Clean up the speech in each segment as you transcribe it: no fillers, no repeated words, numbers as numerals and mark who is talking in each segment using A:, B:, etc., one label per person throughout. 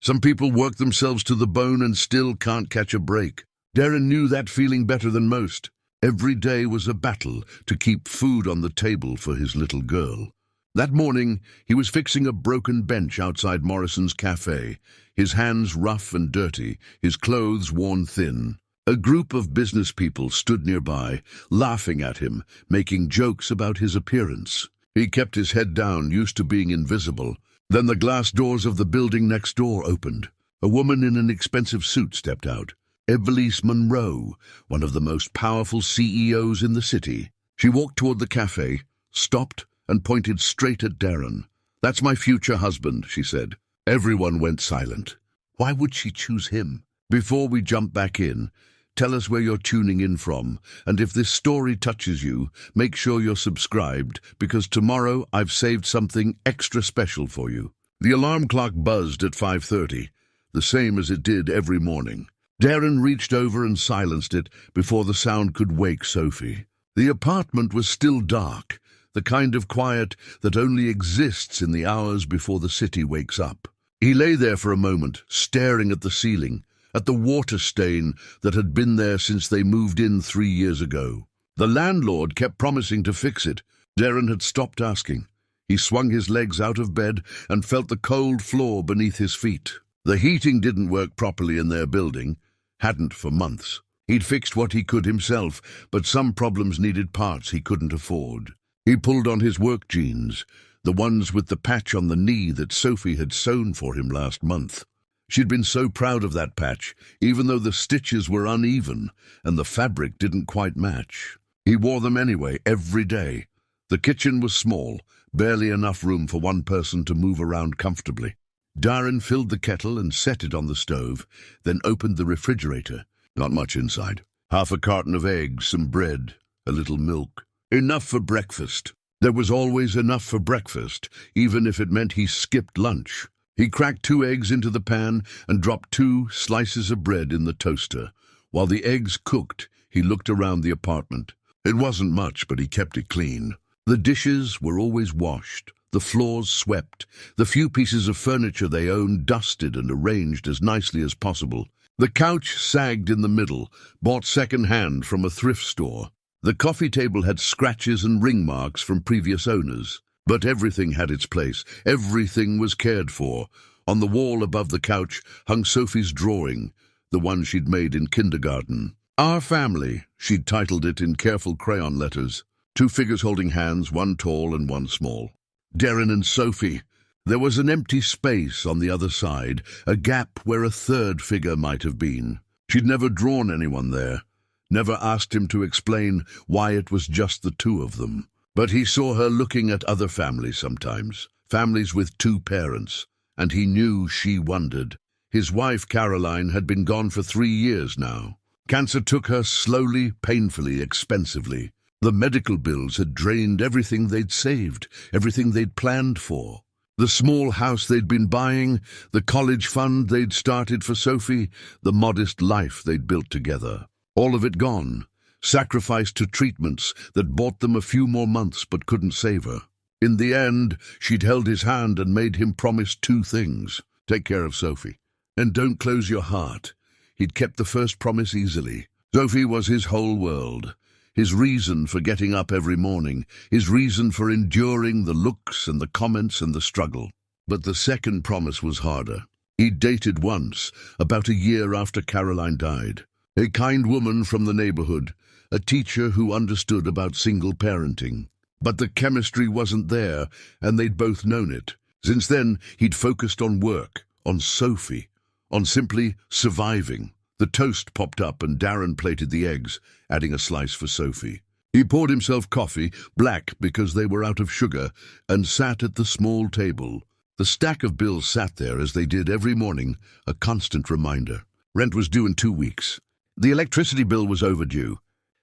A: Some people work themselves to the bone and still can't catch a break. Daren knew that feeling better than most. Every day was a battle to keep food on the table for his little girl. That morning, he was fixing a broken bench outside Morrison's Café, his hands rough and dirty, his clothes worn thin. A group of business people stood nearby, laughing at him, making jokes about his appearance. He kept his head down, used to being invisible. Then the glass doors of the building next door opened. A woman in an expensive suit stepped out. Evelise Monroe, one of the most powerful CEOs in the city. She walked toward the cafe, stopped, and pointed straight at Daren. "That's my future husband," she said. Everyone went silent. Why would she choose him? Before we jump back in, tell us where you're tuning in from, and if this story touches you, make sure you're subscribed, because tomorrow I've saved something extra special for you. The alarm clock buzzed at 5:30, the same as it did every morning. Daren reached over and silenced it before the sound could wake Sophie. The apartment was still dark, the kind of quiet that only exists in the hours before the city wakes up. He lay there for a moment, staring at the ceiling, at the water stain that had been there since they moved in 3 years ago. The landlord kept promising to fix it. Daren had stopped asking. He swung his legs out of bed and felt the cold floor beneath his feet. The heating didn't work properly in their building, hadn't for months. He'd fixed what he could himself, but some problems needed parts he couldn't afford. He pulled on his work jeans, the ones with the patch on the knee that Sophie had sewn for him last month. She'd been so proud of that patch, even though the stitches were uneven and the fabric didn't quite match. He wore them anyway, every day. The kitchen was small, barely enough room for one person to move around comfortably. Daren filled the kettle and set it on the stove, then opened the refrigerator. Not much inside. Half a carton of eggs, some bread, a little milk. Enough for breakfast. There was always enough for breakfast, even if it meant he skipped lunch. He cracked 2 eggs into the pan and dropped 2 slices of bread in the toaster. While the eggs cooked, he looked around the apartment. It wasn't much, but he kept it clean. The dishes were always washed, the floors swept, the few pieces of furniture they owned dusted and arranged as nicely as possible. The couch sagged in the middle, bought second-hand from a thrift store. The coffee table had scratches and ring marks from previous owners. But everything had its place. Everything was cared for. On the wall above the couch hung Sophie's drawing, the one she'd made in kindergarten. "Our Family," she'd titled it in careful crayon letters. 2 figures holding hands, one tall and one small. Daren and Sophie. There was an empty space on the other side, a gap where a third figure might have been. She'd never drawn anyone there, never asked him to explain why it was just the 2 of them. But he saw her looking at other families sometimes, families with 2 parents, and he knew she wondered. His wife, Caroline, had been gone for 3 years now. Cancer took her slowly, painfully, expensively. The medical bills had drained everything they'd saved, everything they'd planned for. The small house they'd been buying, the college fund they'd started for Sophie, the modest life they'd built together. All of it gone. Sacrificed to treatments that bought them a few more months but couldn't save her. In the end, she'd held his hand and made him promise 2 things. Take care of Sophie. And don't close your heart. He'd kept the first promise easily. Sophie was his whole world. His reason for getting up every morning. His reason for enduring the looks and the comments and the struggle. But the second promise was harder. He'd dated once, about a year after Caroline died. A kind woman from the neighborhood. A teacher who understood about single parenting. But the chemistry wasn't there, and they'd both known it. Since then, he'd focused on work, on Sophie, on simply surviving. The toast popped up and Daren plated the eggs, adding a slice for Sophie. He poured himself coffee, black because they were out of sugar, and sat at the small table. The stack of bills sat there as they did every morning, a constant reminder. Rent was due in 2 weeks. The electricity bill was overdue.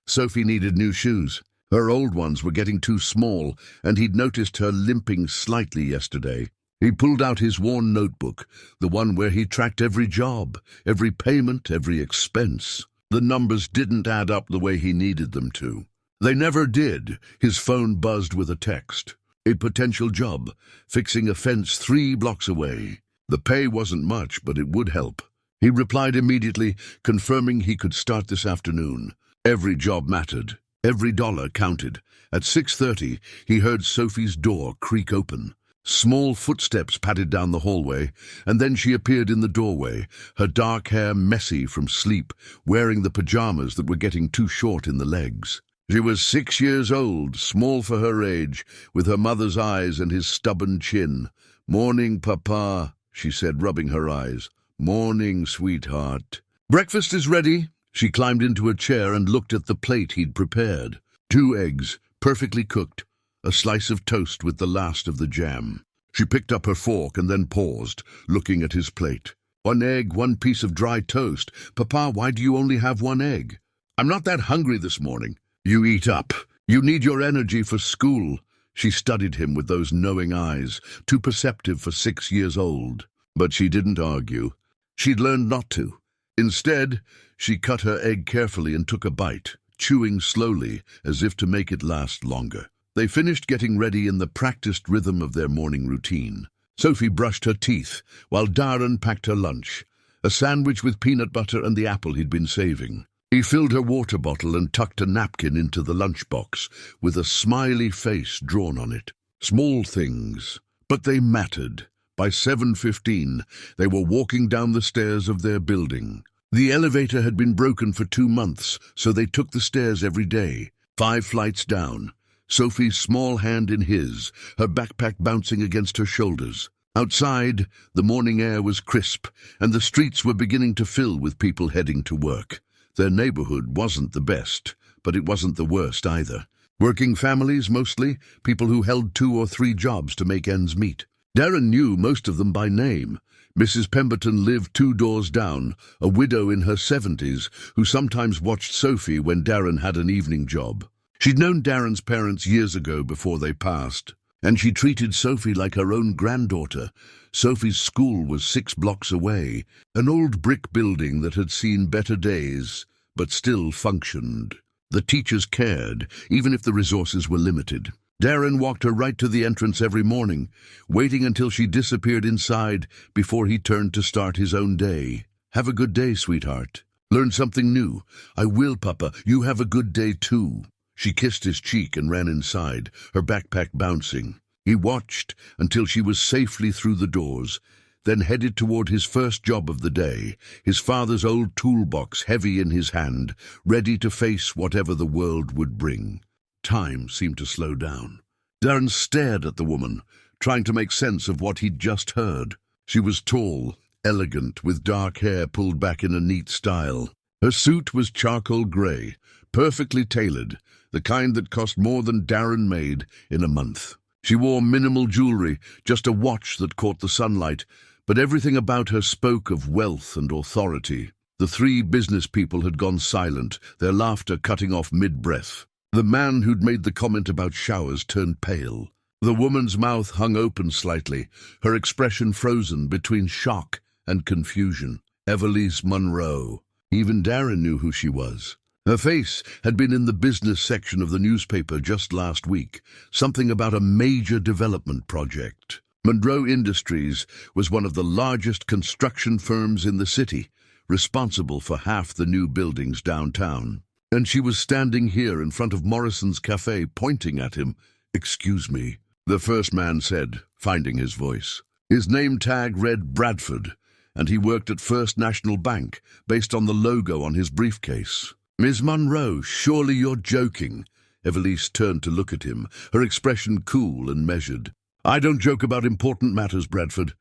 A: Sophie needed new shoes. Her old ones were getting too small, and he'd noticed her limping slightly yesterday. He pulled out his worn notebook, the one where he tracked every job, every payment, every expense. The numbers didn't add up the way he needed them to. They never did. His phone buzzed with a text. A potential job, fixing a fence 3 blocks away. The pay wasn't much, but it would help. He replied immediately, confirming he could start this afternoon. Every job mattered. Every dollar counted. At 6:30, he heard Sophie's door creak open. Small footsteps padded down the hallway, and then she appeared in the doorway, her dark hair messy from sleep, wearing the pajamas that were getting too short in the legs. She was 6 years old, small for her age, with her mother's eyes and his stubborn chin. "Morning, Papa," she said, rubbing her eyes. "Morning, sweetheart." "Breakfast is ready." She climbed into a chair and looked at the plate he'd prepared. 2 eggs, perfectly cooked, a slice of toast with the last of the jam. She picked up her fork and then paused, looking at his plate. "1 egg, 1 piece of dry toast. Papa, why do you only have 1 egg?" "I'm not that hungry this morning." "You eat up. You need your energy for school." She studied him with those knowing eyes, too perceptive for 6 years old. But she didn't argue. She'd learned not to. Instead, she cut her egg carefully and took a bite, chewing slowly as if to make it last longer. They finished getting ready in the practiced rhythm of their morning routine. Sophie brushed her teeth, while Daren packed her lunch, a sandwich with peanut butter and the apple he'd been saving. He filled her water bottle and tucked a napkin into the lunchbox, with a smiley face drawn on it. Small things, but they mattered. By 7:15, they were walking down the stairs of their building. The elevator had been broken for 2 months, so they took the stairs every day, 5 flights down. Sophie's small hand in his, her backpack bouncing against her shoulders. Outside, the morning air was crisp, and the streets were beginning to fill with people heading to work. Their neighborhood wasn't the best, but it wasn't the worst either. Working families, mostly, people who held 2 or 3 jobs to make ends meet. Daren knew most of them by name. Mrs. Pemberton lived 2 doors down, a widow in her 70s, who sometimes watched Sophie when Daren had an evening job. She'd known Daren's parents years ago before they passed, and she treated Sophie like her own granddaughter. Sophie's school was 6 blocks away, an old brick building that had seen better days, but still functioned. The teachers cared, even if the resources were limited. Daren walked her right to the entrance every morning, waiting until she disappeared inside before he turned to start his own day. "Have a good day, sweetheart. Learn something new." "I will, Papa. You have a good day, too." She kissed his cheek and ran inside, her backpack bouncing. He watched until she was safely through the doors, then headed toward his first job of the day, his father's old toolbox heavy in his hand, ready to face whatever the world would bring. Time seemed to slow down. Daren stared at the woman, trying to make sense of what he'd just heard. She was tall, elegant, with dark hair pulled back in a neat style. Her suit was charcoal gray, perfectly tailored, the kind that cost more than Daren made in a month. She wore minimal jewelry, just a watch that caught the sunlight, but everything about her spoke of wealth and authority. The 3 business people had gone silent, their laughter cutting off mid-breath. The man who'd made the comment about showers turned pale. The woman's mouth hung open slightly, her expression frozen between shock and confusion. Evelise Monroe. Even Daren knew who she was. Her face had been in the business section of the newspaper just last week, something about a major development project. Monroe Industries was one of the largest construction firms in the city, responsible for half the new buildings downtown. And she was standing here in front of Morrison's Café, pointing at him. "Excuse me," the first man said, finding his voice. His name tag read Bradford, and he worked at First National Bank, based on the logo on his briefcase. "Miss Monroe, surely you're joking." Evelise turned to look at him, her expression cool and measured. "I don't joke about important matters, Bradford.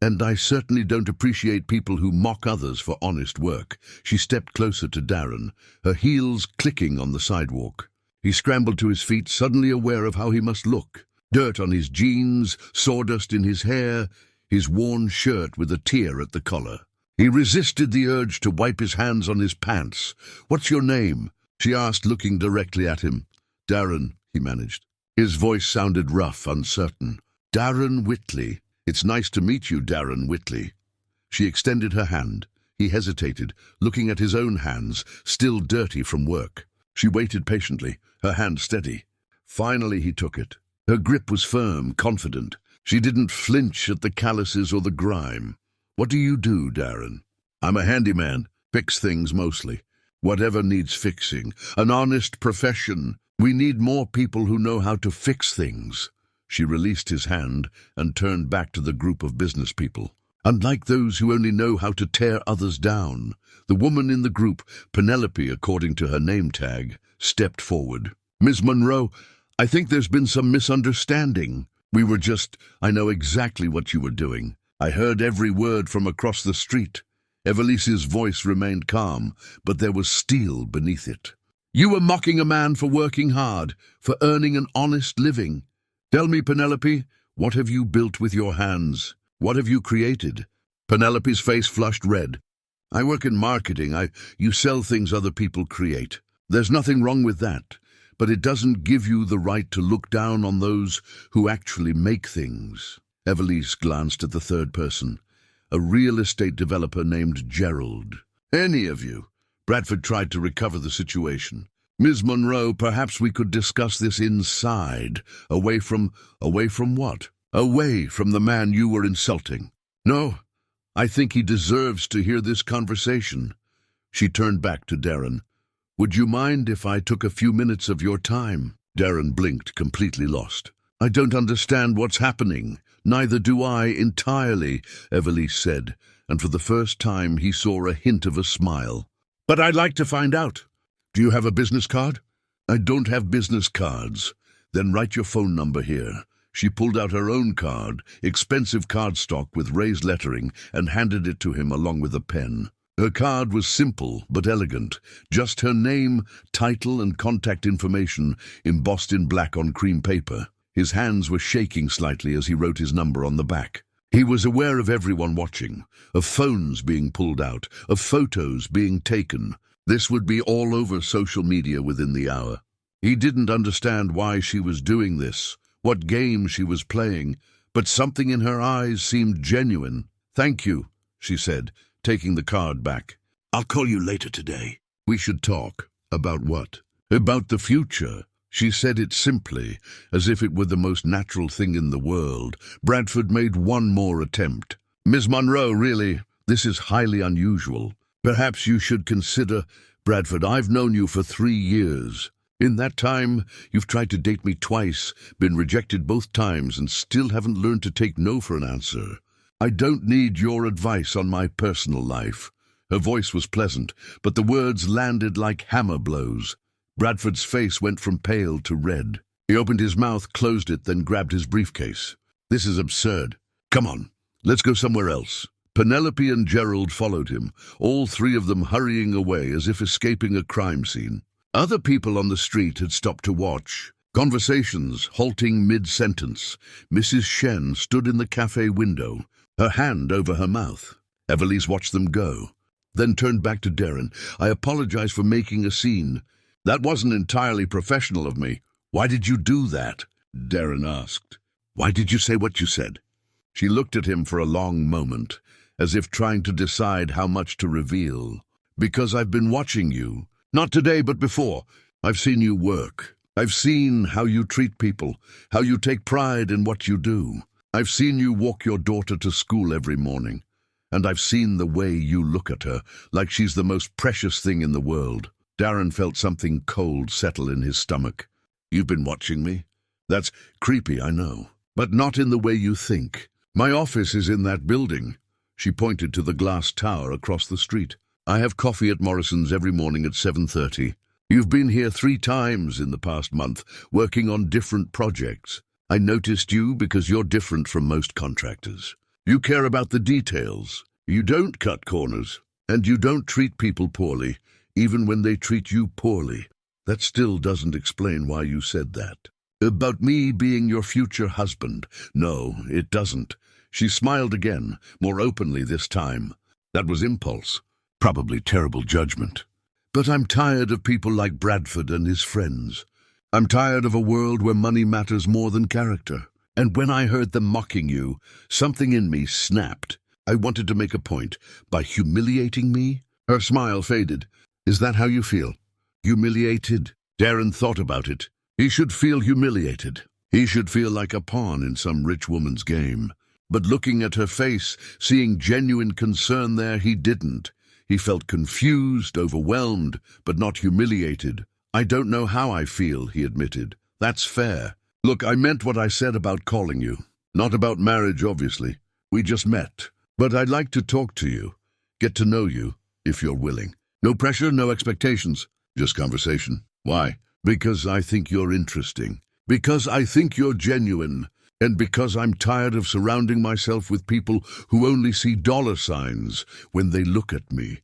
A: And I certainly don't appreciate people who mock others for honest work." She stepped closer to Daren, her heels clicking on the sidewalk. He scrambled to his feet, suddenly aware of how he must look. Dirt on his jeans, sawdust in his hair, his worn shirt with a tear at the collar. He resisted the urge to wipe his hands on his pants. "What's your name?" she asked, looking directly at him. "Daren," he managed. His voice sounded rough, uncertain. "Daren Whitley. It's nice to meet you, Daren Whitley." She extended her hand. He hesitated, looking at his own hands, still dirty from work. She waited patiently, her hand steady. Finally he took it. Her grip was firm, confident. She didn't flinch at the calluses or the grime. What do you do, Daren? I'm a handyman. Fix things mostly. Whatever needs fixing. An honest profession. We need more people who know how to fix things. She released his hand and turned back to the group of business people. Unlike those who only know how to tear others down, the woman in the group, Penelope according to her name tag, stepped forward. Ms. Monroe, I think there's been some misunderstanding. I know exactly what you were doing. I heard every word from across the street. Evelise's voice remained calm, but there was steel beneath it. You were mocking a man for working hard, for earning an honest living. Tell me, Penelope, what have you built with your hands? What have you created? Penelope's face flushed red. I work in marketing. You sell things other people create. There's nothing wrong with that, but it doesn't give you the right to look down on those who actually make things. Evelise glanced at the third person, a real estate developer named Gerald. Any of you. Bradford tried to recover the situation. Ms. Monroe, perhaps we could discuss this inside, away from what? Away from the man you were insulting. No, I think he deserves to hear this conversation. She turned back to Daren. Would you mind if I took a few minutes of your time? Daren blinked, completely lost. I don't understand what's happening. Neither do I entirely, Evelise said, and for the first time he saw a hint of a smile. But I'd like to find out. Do you have a business card? I don't have business cards. Then write your phone number here. She pulled out her own card, expensive cardstock with raised lettering, and handed it to him along with a pen. Her card was simple but elegant, just her name, title, and contact information embossed in black on cream paper. His hands were shaking slightly as he wrote his number on the back. He was aware of everyone watching, of phones being pulled out, of photos being taken. This would be all over social media within the hour. He didn't understand why she was doing this, what game she was playing, but something in her eyes seemed genuine. Thank you, she said, taking the card back. I'll call you later today. We should talk. About what? About the future. She said it simply, as if it were the most natural thing in the world. Bradford made one more attempt. Ms. Monroe, really, this is highly unusual. Perhaps you should consider, Bradford, I've known you for 3 years. In that time, you've tried to date me twice, been rejected both times, and still haven't learned to take no for an answer. I don't need your advice on my personal life. Her voice was pleasant, but the words landed like hammer blows. Bradford's face went from pale to red. He opened his mouth, closed it, then grabbed his briefcase. This is absurd. Come on, let's go somewhere else. Penelope and Gerald followed him, all three of them hurrying away as if escaping a crime scene. Other people on the street had stopped to watch. Conversations halting mid-sentence. Mrs. Shen stood in the cafe window, her hand over her mouth. Evelise watched them go, then turned back to Daren. I apologize for making a scene. That wasn't entirely professional of me. Why did you do that? Daren asked. Why did you say what you said? She looked at him for a long moment, as if trying to decide how much to reveal. Because I've been watching you. Not today, but before. I've seen you work. I've seen how you treat people, how you take pride in what you do. I've seen you walk your daughter to school every morning. And I've seen the way you look at her, like she's the most precious thing in the world. Daren felt something cold settle in his stomach. You've been watching me? That's creepy, I know. But not in the way you think. My office is in that building. She pointed to the glass tower across the street. I have coffee at Morrison's every morning at 7:30. You've been here 3 times in the past month, working on different projects. I noticed you because you're different from most contractors. You care about the details. You don't cut corners. And you don't treat people poorly, even when they treat you poorly. That still doesn't explain why you said that. About me being your future husband. No, it doesn't. She smiled again, more openly this time. That was impulse. Probably terrible judgment. But I'm tired of people like Bradford and his friends. I'm tired of a world where money matters more than character. And when I heard them mocking you, something in me snapped. I wanted to make a point. By humiliating me? Her smile faded. Is that how you feel? Humiliated? Daren thought about it. He should feel humiliated. He should feel like a pawn in some rich woman's game. But looking at her face, seeing genuine concern there, he didn't. He felt confused, overwhelmed, but not humiliated. "I don't know how I feel," he admitted. "That's fair. Look, I meant what I said about calling you. Not about marriage, obviously. We just met. But I'd like to talk to you, get to know you, if you're willing. No pressure, no expectations. Just conversation. Why? Because I think you're interesting. Because I think you're genuine. And because I'm tired of surrounding myself with people who only see dollar signs when they look at me."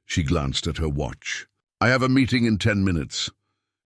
A: She glanced at her watch. "I have a meeting in 10 minutes.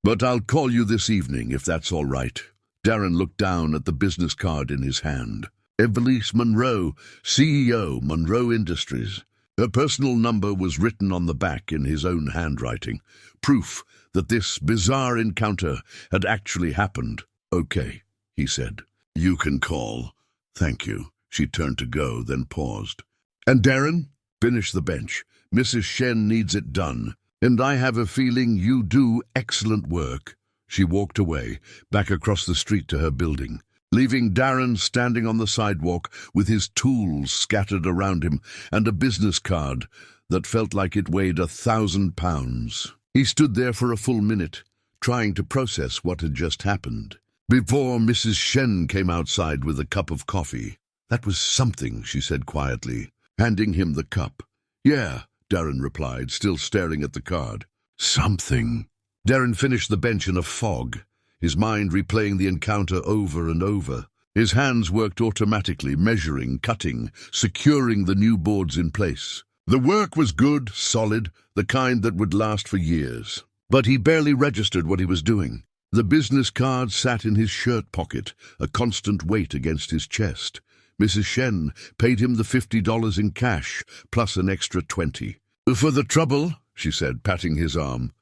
A: But I'll call you this evening, if that's all right." Daren looked down at the business card in his hand. Evelise Monroe, CEO, Monroe Industries. Her personal number was written on the back in his own handwriting, proof that this bizarre encounter had actually happened. "Okay," he said. "You can call." "Thank you." She turned to go, then paused. "And Daren, finish the bench. Mrs. Shen needs it done. And I have a feeling you do excellent work." She walked away, back across the street to her building, leaving Daren standing on the sidewalk with his tools scattered around him and a business card that felt like it weighed 1,000 pounds. He stood there for a full minute, trying to process what had just happened, before Mrs. Shen came outside with a cup of coffee. "That was something," she said quietly, handing him the cup. "Yeah," Daren replied, still staring at the card. "Something." Daren finished the bench in a fog, his mind replaying the encounter over and over. His hands worked automatically, measuring, cutting, securing the new boards in place. The work was good, solid, the kind that would last for years. But he barely registered what he was doing. The business card sat in his shirt pocket, a constant weight against his chest. Mrs. Shen paid him the $50 in cash, plus an extra 20. "For the trouble," she said, patting his arm.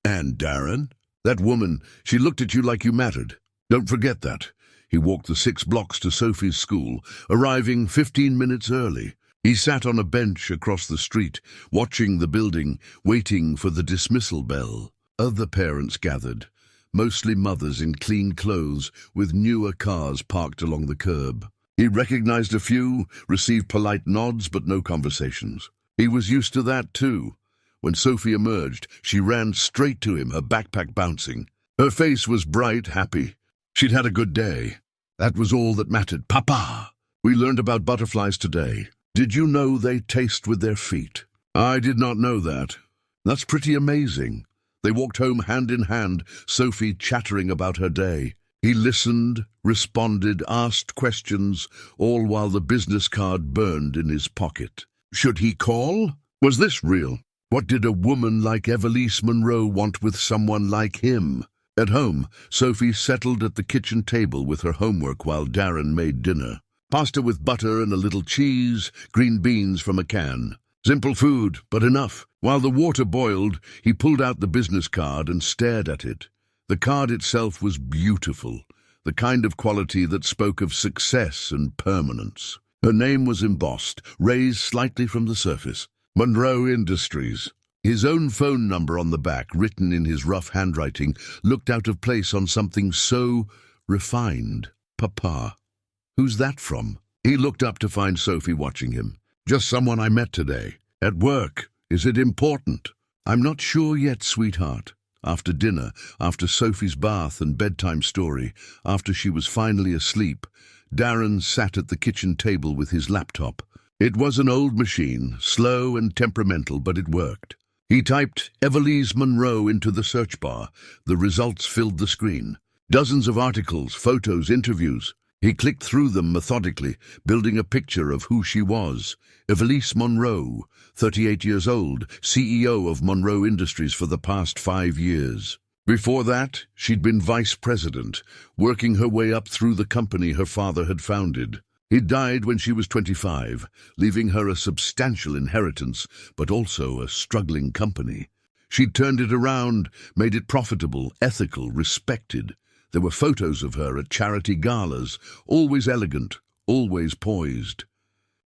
A: "And Daren? That woman, she looked at you like you mattered. Don't forget that." He walked the 6 blocks to Sophie's school, arriving 15 minutes early. He sat on a bench across the street, watching the building, waiting for the dismissal bell. Other parents gathered, mostly mothers in clean clothes with newer cars parked along the curb. He recognized a few, received polite nods but no conversations. He was used to that too. When Sophie emerged, she ran straight to him, her backpack bouncing. Her face was bright, happy. She'd had a good day. That was all that mattered. "Papa, we learned about butterflies today. Did you know they taste with their feet?" "I did not know that." "That's pretty amazing." They walked home hand in hand, Sophie chattering about her day. He listened, responded, asked questions, all while the business card burned in his pocket. Should he call? Was this real? What did a woman like Evelise Monroe want with someone like him? At home, Sophie settled at the kitchen table with her homework while Daren made dinner. Pasta with butter and a little cheese, green beans from a can. Simple food, but enough. While the water boiled, he pulled out the business card and stared at it. The card itself was beautiful, the kind of quality that spoke of success and permanence. Her name was embossed, raised slightly from the surface. Monroe Industries. His own phone number on the back, written in his rough handwriting, looked out of place on something so refined. "Papa. Who's that from?" He looked up to find Sophie watching him. "Just someone I met today. At work. Is it important?" "I'm not sure yet, sweetheart." After dinner, after Sophie's bath and bedtime story, after she was finally asleep, Daren sat at the kitchen table with his laptop. It was an old machine, slow and temperamental, but it worked. He typed Evelise Monroe into the search bar. The results filled the screen. Dozens of articles, photos, interviews. He clicked through them methodically, building a picture of who she was. Evelise Monroe, 38 years old, CEO of Monroe Industries for the past 5 years. Before that, she'd been vice president, working her way up through the company her father had founded. He died when she was 25, leaving her a substantial inheritance, but also a struggling company. She'd turned it around, made it profitable, ethical, respected. There were photos of her at charity galas, always elegant, always poised.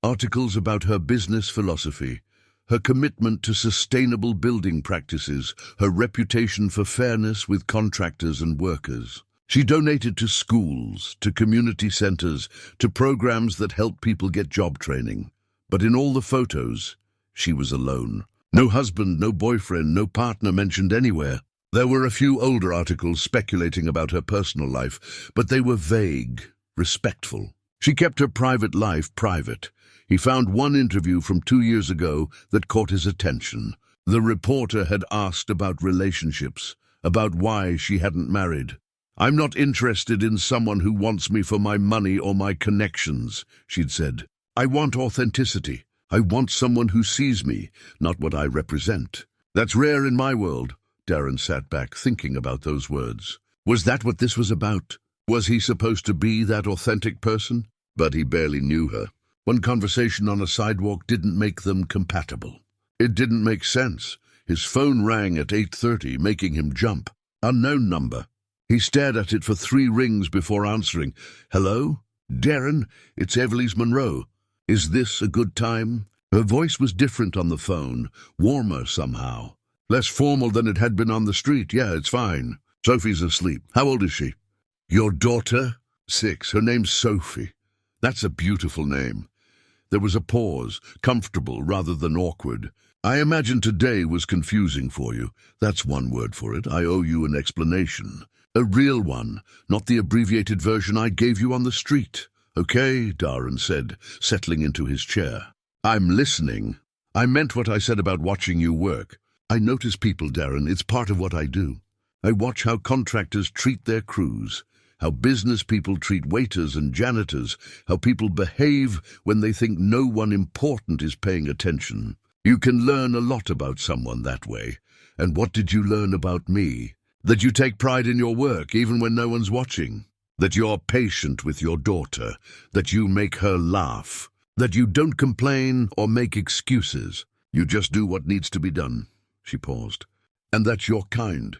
A: Articles about her business philosophy, her commitment to sustainable building practices, her reputation for fairness with contractors and workers. She donated to schools, to community centers, to programs that help people get job training. But in all the photos, she was alone. No husband, no boyfriend, no partner mentioned anywhere. There were a few older articles speculating about her personal life, but they were vague, respectful. She kept her private life private. He found one interview from 2 years ago that caught his attention. The reporter had asked about relationships, about why she hadn't married. "I'm not interested in someone who wants me for my money or my connections," she'd said. "I want authenticity. I want someone who sees me, not what I represent." "That's rare in my world." Daren sat back, thinking about those words. Was that what this was about? Was he supposed to be that authentic person? But he barely knew her. One conversation on a sidewalk didn't make them compatible. It didn't make sense. His phone rang at 8:30, making him jump. Unknown number. He stared at it for 3 rings before answering. "Hello? Daren, it's Evelise Monroe. Is this a good time?" Her voice was different on the phone, warmer somehow. Less formal than it had been on the street. "Yeah, it's fine. Sophie's asleep. How old is she?" "Your daughter?" 6. Her name's Sophie. That's a beautiful name. There was a pause, comfortable rather than awkward. "I imagine today was confusing for you. That's one word for it. I owe you an explanation. A real one, not the abbreviated version I gave you on the street." "Okay," Daren said, settling into his chair. "I'm listening. I meant what I said about watching you work. I notice people, Daren. It's part of what I do. I watch how contractors treat their crews, how business people treat waiters and janitors, how people behave when they think no one important is paying attention. You can learn a lot about someone that way. And what did you learn about me? That you take pride in your work even when no one's watching. That you're patient with your daughter. That you make her laugh. That you don't complain or make excuses. You just do what needs to be done." She paused. "And that you're kind.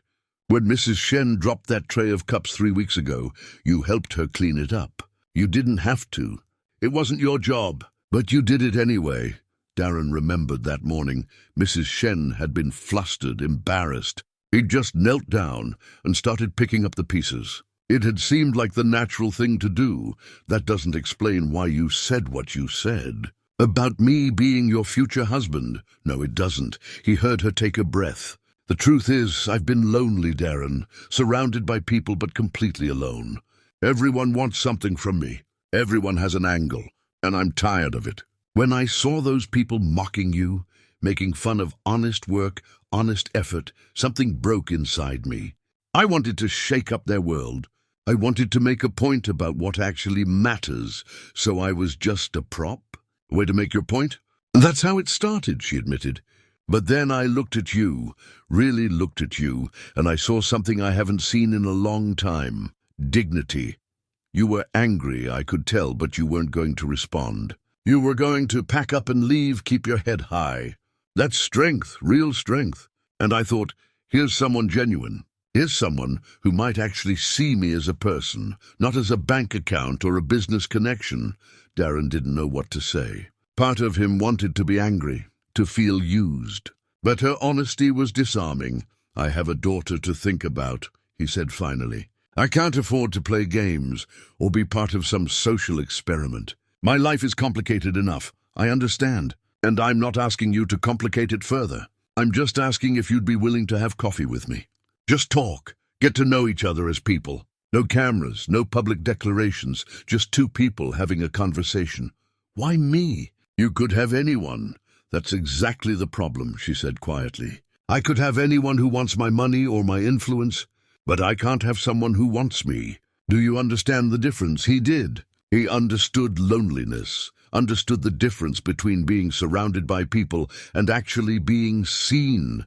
A: When Mrs. Shen dropped that tray of cups 3 weeks ago, you helped her clean it up. You didn't have to. It wasn't your job, but you did it anyway." Daren remembered that morning. Mrs. Shen had been flustered, embarrassed. He'd just knelt down and started picking up the pieces. It had seemed like the natural thing to do. "That doesn't explain why you said what you said. About me being your future husband." "No, it doesn't." He heard her take a breath. "The truth is, I've been lonely, Daren, surrounded by people but completely alone. Everyone wants something from me. Everyone has an angle, and I'm tired of it. When I saw those people mocking you, making fun of honest work, honest effort, something broke inside me. I wanted to shake up their world. I wanted to make a point about what actually matters, so I was just a prop. Way to make your point?" "That's how it started," she admitted. "But then I looked at you, really looked at you, and I saw something I haven't seen in a long time. Dignity. You were angry, I could tell, but you weren't going to respond. You were going to pack up and leave, keep your head high. That's strength, real strength. And I thought, here's someone genuine. Here's someone who might actually see me as a person, not as a bank account or a business connection." Daren didn't know what to say. Part of him wanted to be angry, to feel used. But her honesty was disarming. "I have a daughter to think about," he said finally. "I can't afford to play games or be part of some social experiment. My life is complicated enough, I understand, and I'm not asking you to complicate it further. I'm just asking if you'd be willing to have coffee with me. Just talk, get to know each other as people. No cameras, no public declarations, just 2 people having a conversation." "Why me?" "You could have anyone. That's exactly the problem," she said quietly. "I could have anyone who wants my money or my influence, but I can't have someone who wants me. Do you understand the difference?" He did. He understood loneliness, understood the difference between being surrounded by people and actually being seen.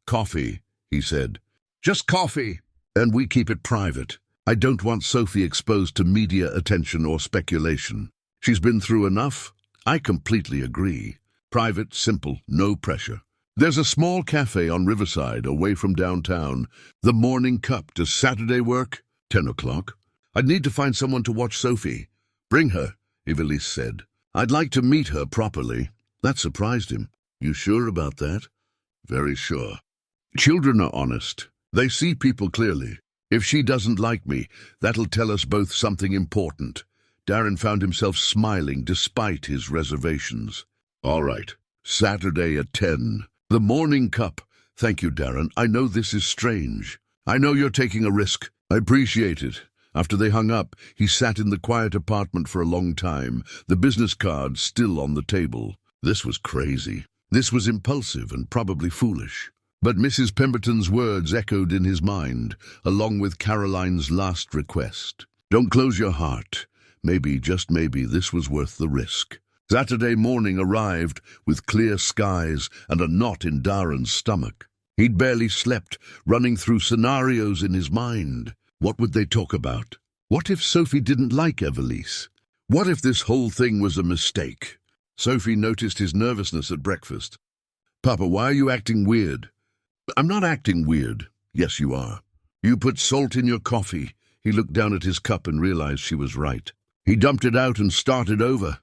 A: "Coffee," he said. "Just coffee. And we keep it private. I don't want Sophie exposed to media attention or speculation. She's been through enough." "I completely agree. Private, simple, no pressure. There's a small cafe on Riverside, away from downtown. The Morning Cup. Does Saturday work?" 10 o'clock. "I'd need to find someone to watch Sophie." "Bring her," Evelise said. "I'd like to meet her properly." That surprised him. "You sure about that?" "Very sure. Children are honest. They see people clearly. If she doesn't like me, that'll tell us both something important. Daren found himself smiling despite his reservations. All right, Saturday at 10. The morning cup. Thank you, Daren. I know this is strange. I know you're taking a risk. I appreciate it. After they hung up, he sat in the quiet apartment for a long time, the business card still on the table. This was crazy. This was impulsive and probably foolish. But Mrs. Pemberton's words echoed in his mind, along with Caroline's last request. Don't close your heart. Maybe, just maybe, this was worth the risk. Saturday morning arrived with clear skies and a knot in Daren's stomach. He'd barely slept, running through scenarios in his mind. What would they talk about? What if Sophie didn't like Evelise? What if this whole thing was a mistake? Sophie noticed his nervousness at breakfast. Papa, why are you acting weird? I'm not acting weird. Yes, you are. You put salt in your coffee. He looked down at his cup and realized she was right. He dumped it out and started over.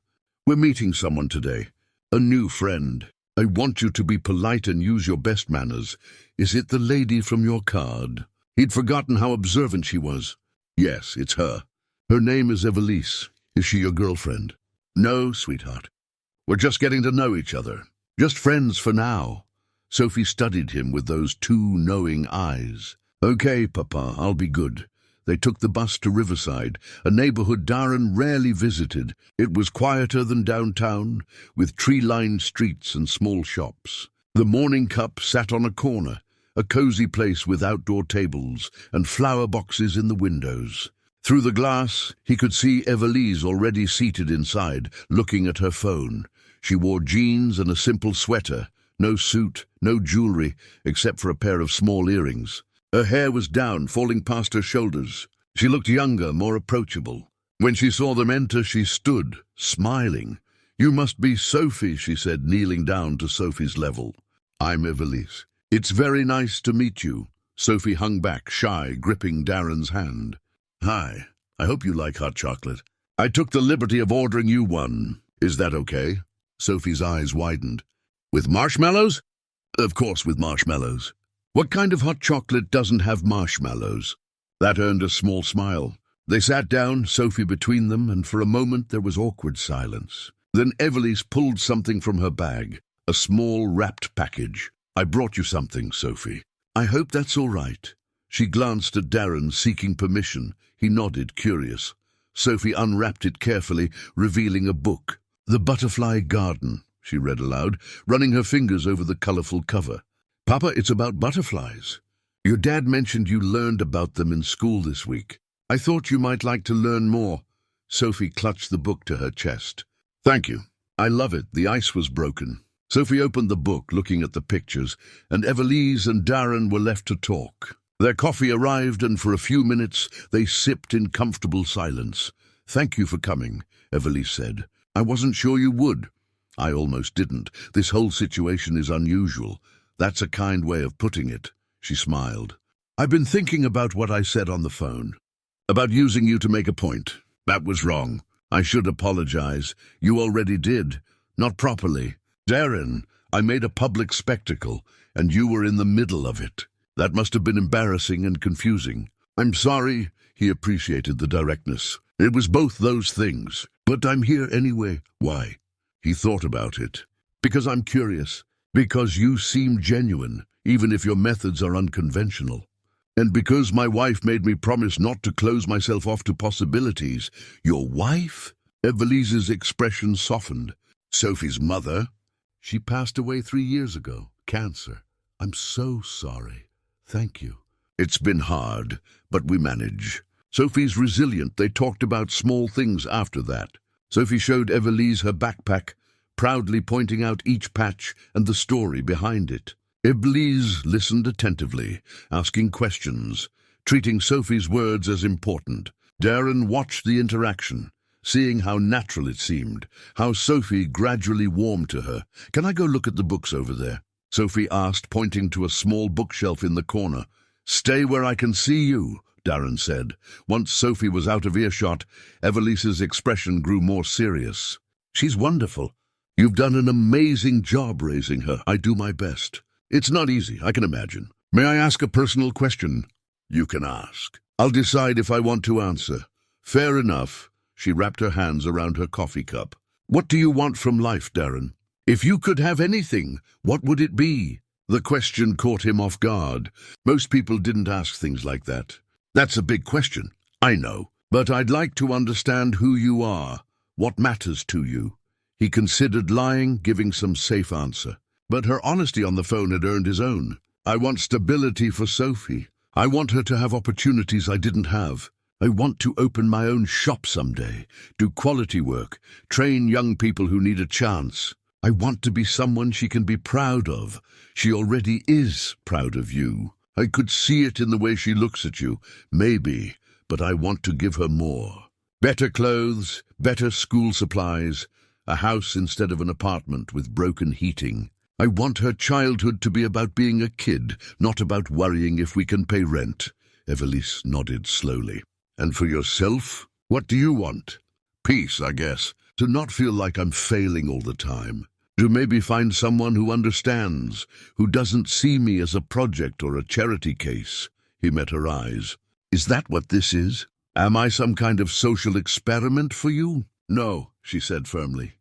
A: We're meeting someone today. A new friend. I want you to be polite and use your best manners. Is it the lady from your card? He'd forgotten how observant she was. Yes, it's her. Her name is Evelise. Is she your girlfriend? No, sweetheart. We're just getting to know each other. Just friends for now. Sophie studied him with those two knowing eyes. Okay, Papa, I'll be good. They took the bus to Riverside, a neighborhood Daren rarely visited. It was quieter than downtown, with tree-lined streets and small shops. The Morning Cup sat on a corner, a cozy place with outdoor tables and flower boxes in the windows. Through the glass, he could see Evelise already seated inside, looking at her phone. She wore jeans and a simple sweater, no suit, no jewelry, except for a pair of small earrings. Her hair was down, falling past her shoulders. She looked younger, more approachable. When she saw them enter, she stood, smiling. You must be Sophie, she said, kneeling down to Sophie's level. I'm Evelise. It's very nice to meet you. Sophie hung back, shy, gripping Daren's hand. Hi, I hope you like hot chocolate. I took the liberty of ordering you one. Is that okay? Sophie's eyes widened. With marshmallows? Of course with marshmallows. What kind of hot chocolate doesn't have marshmallows? That earned a small smile. They sat down, Sophie between them, and for a moment there was awkward silence. Then Evelise pulled something from her bag, a small wrapped package. I brought you something, Sophie. I hope that's all right. She glanced at Daren, seeking permission. He nodded, curious. Sophie unwrapped it carefully, revealing a book. The Butterfly Garden, she read aloud, running her fingers over the colorful cover. Papa, it's about butterflies. Your dad mentioned you learned about them in school this week. I thought you might like to learn more. Sophie clutched the book to her chest. Thank you. I love it. The ice was broken. Sophie opened the book, looking at the pictures, and Evelise and Daren were left to talk. Their coffee arrived, and for a few minutes they sipped in comfortable silence. Thank you for coming, Evelise said. I wasn't sure you would. I almost didn't. This whole situation is unusual. That's a kind way of putting it. She smiled. I've been thinking about what I said on the phone. About using you to make a point. That was wrong. I should apologize. You already did. Not properly. Daren, I made a public spectacle, and you were in the middle of it. That must have been embarrassing and confusing. I'm sorry. He appreciated the directness. It was both those things. But I'm here anyway. Why? He thought about it. Because I'm curious. Because you seem genuine, even if your methods are unconventional. And because my wife made me promise not to close myself off to possibilities. Your wife? Evelise's expression softened. Sophie's mother? She passed away 3 years ago. Cancer. I'm so sorry. Thank you. It's been hard, but we manage. Sophie's resilient. They talked about small things after that. Sophie showed Evelise her backpack, proudly pointing out each patch and the story behind it. Evelise listened attentively, asking questions, treating Sophie's words as important. Daren watched the interaction, seeing how natural it seemed, how Sophie gradually warmed to her. Can I go look at the books over there? Sophie asked, pointing to a small bookshelf in the corner. Stay where I can see you, Daren said. Once Sophie was out of earshot, Evelise's expression grew more serious. She's wonderful. You've done an amazing job raising her. I do my best. It's not easy, I can imagine. May I ask a personal question? You can ask. I'll decide if I want to answer. Fair enough. She wrapped her hands around her coffee cup. What do you want from life, Daren? If you could have anything, what would it be? The question caught him off guard. Most people didn't ask things like that. That's a big question, I know. But I'd like to understand who you are, what matters to you. He considered lying, giving some safe answer. But her honesty on the phone had earned his own. I want stability for Sophie. I want her to have opportunities I didn't have. I want to open my own shop someday, do quality work, train young people who need a chance. I want to be someone she can be proud of. She already is proud of you. I could see it in the way she looks at you, maybe, but I want to give her more. Better clothes, better school supplies, a house instead of an apartment with broken heating. I want her childhood to be about being a kid, not about worrying if we can pay rent. Evelise nodded slowly. And for yourself, what do you want? Peace, I guess. To not feel like I'm failing all the time. To maybe find someone who understands, who doesn't see me as a project or a charity case. He met her eyes. Is that what this is? Am I some kind of social experiment for you? No, she said firmly.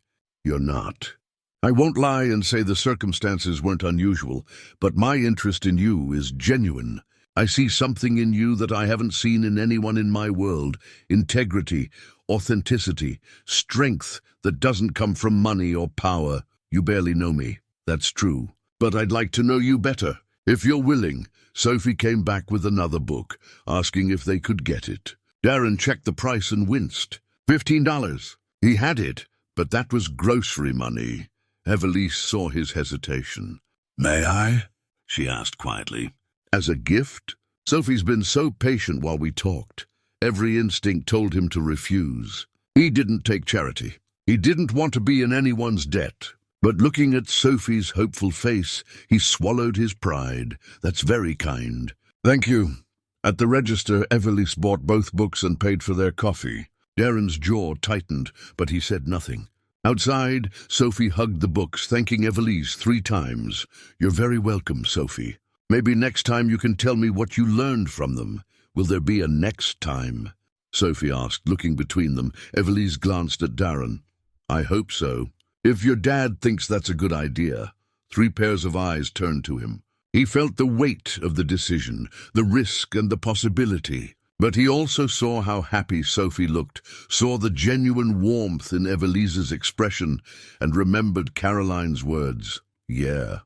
A: You're not. I won't lie and say the circumstances weren't unusual, but my interest in you is genuine. I see something in you that I haven't seen in anyone in my world. Integrity, authenticity, strength that doesn't come from money or power. You barely know me, that's true. But I'd like to know you better. If you're willing. Sophie came back with another book, asking if they could get it. Daren checked the price and winced. $15. He had it, but that was grocery money. Evelise saw his hesitation. May I? She asked quietly. As a gift? Sophie's been so patient while we talked. Every instinct told him to refuse. He didn't take charity. He didn't want to be in anyone's debt. But looking at Sophie's hopeful face, he swallowed his pride. That's very kind. Thank you. At the register, Evelise bought both books and paid for their coffee. Daren's jaw tightened, but he said nothing. Outside, Sophie hugged the books, thanking Evelise 3 times. You're very welcome, Sophie. Maybe next time you can tell me what you learned from them. Will there be a next time? Sophie asked, looking between them. Evelise glanced at Daren. I hope so. If your dad thinks that's a good idea. 3 pairs of eyes turned to him. He felt the weight of the decision, the risk and the possibility. But he also saw how happy Sophie looked, saw the genuine warmth in Evelise's expression, and remembered Caroline's words. Yeah,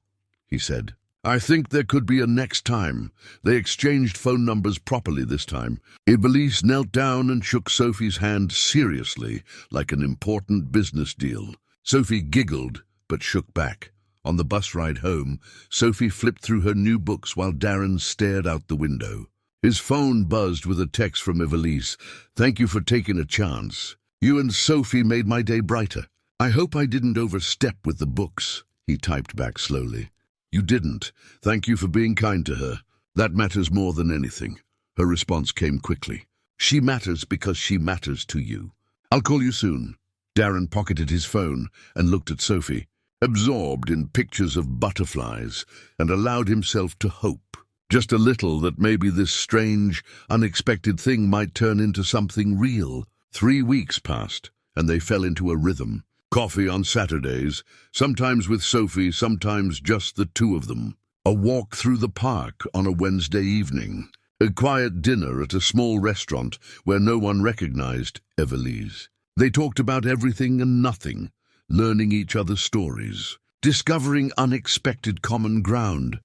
A: he said. I think there could be a next time. They exchanged phone numbers properly this time. Evelise knelt down and shook Sophie's hand seriously, like an important business deal. Sophie giggled, but shook back. On the bus ride home, Sophie flipped through her new books while Daren stared out the window. His phone buzzed with a text from Evelise. Thank you for taking a chance. You and Sophie made my day brighter. I hope I didn't overstep with the books, he typed back slowly. You didn't. Thank you for being kind to her. That matters more than anything. Her response came quickly. She matters because she matters to you. I'll call you soon. Daren pocketed his phone and looked at Sophie, absorbed in pictures of butterflies, and allowed himself to hope. Just a little that maybe this strange, unexpected thing might turn into something real. 3 weeks passed, and they fell into a rhythm. Coffee on Saturdays, sometimes with Sophie, sometimes just the 2 of them. A walk through the park on a Wednesday evening. A quiet dinner at a small restaurant where no one recognized Evelise. They talked about everything and nothing, learning each other's stories, discovering unexpected common ground.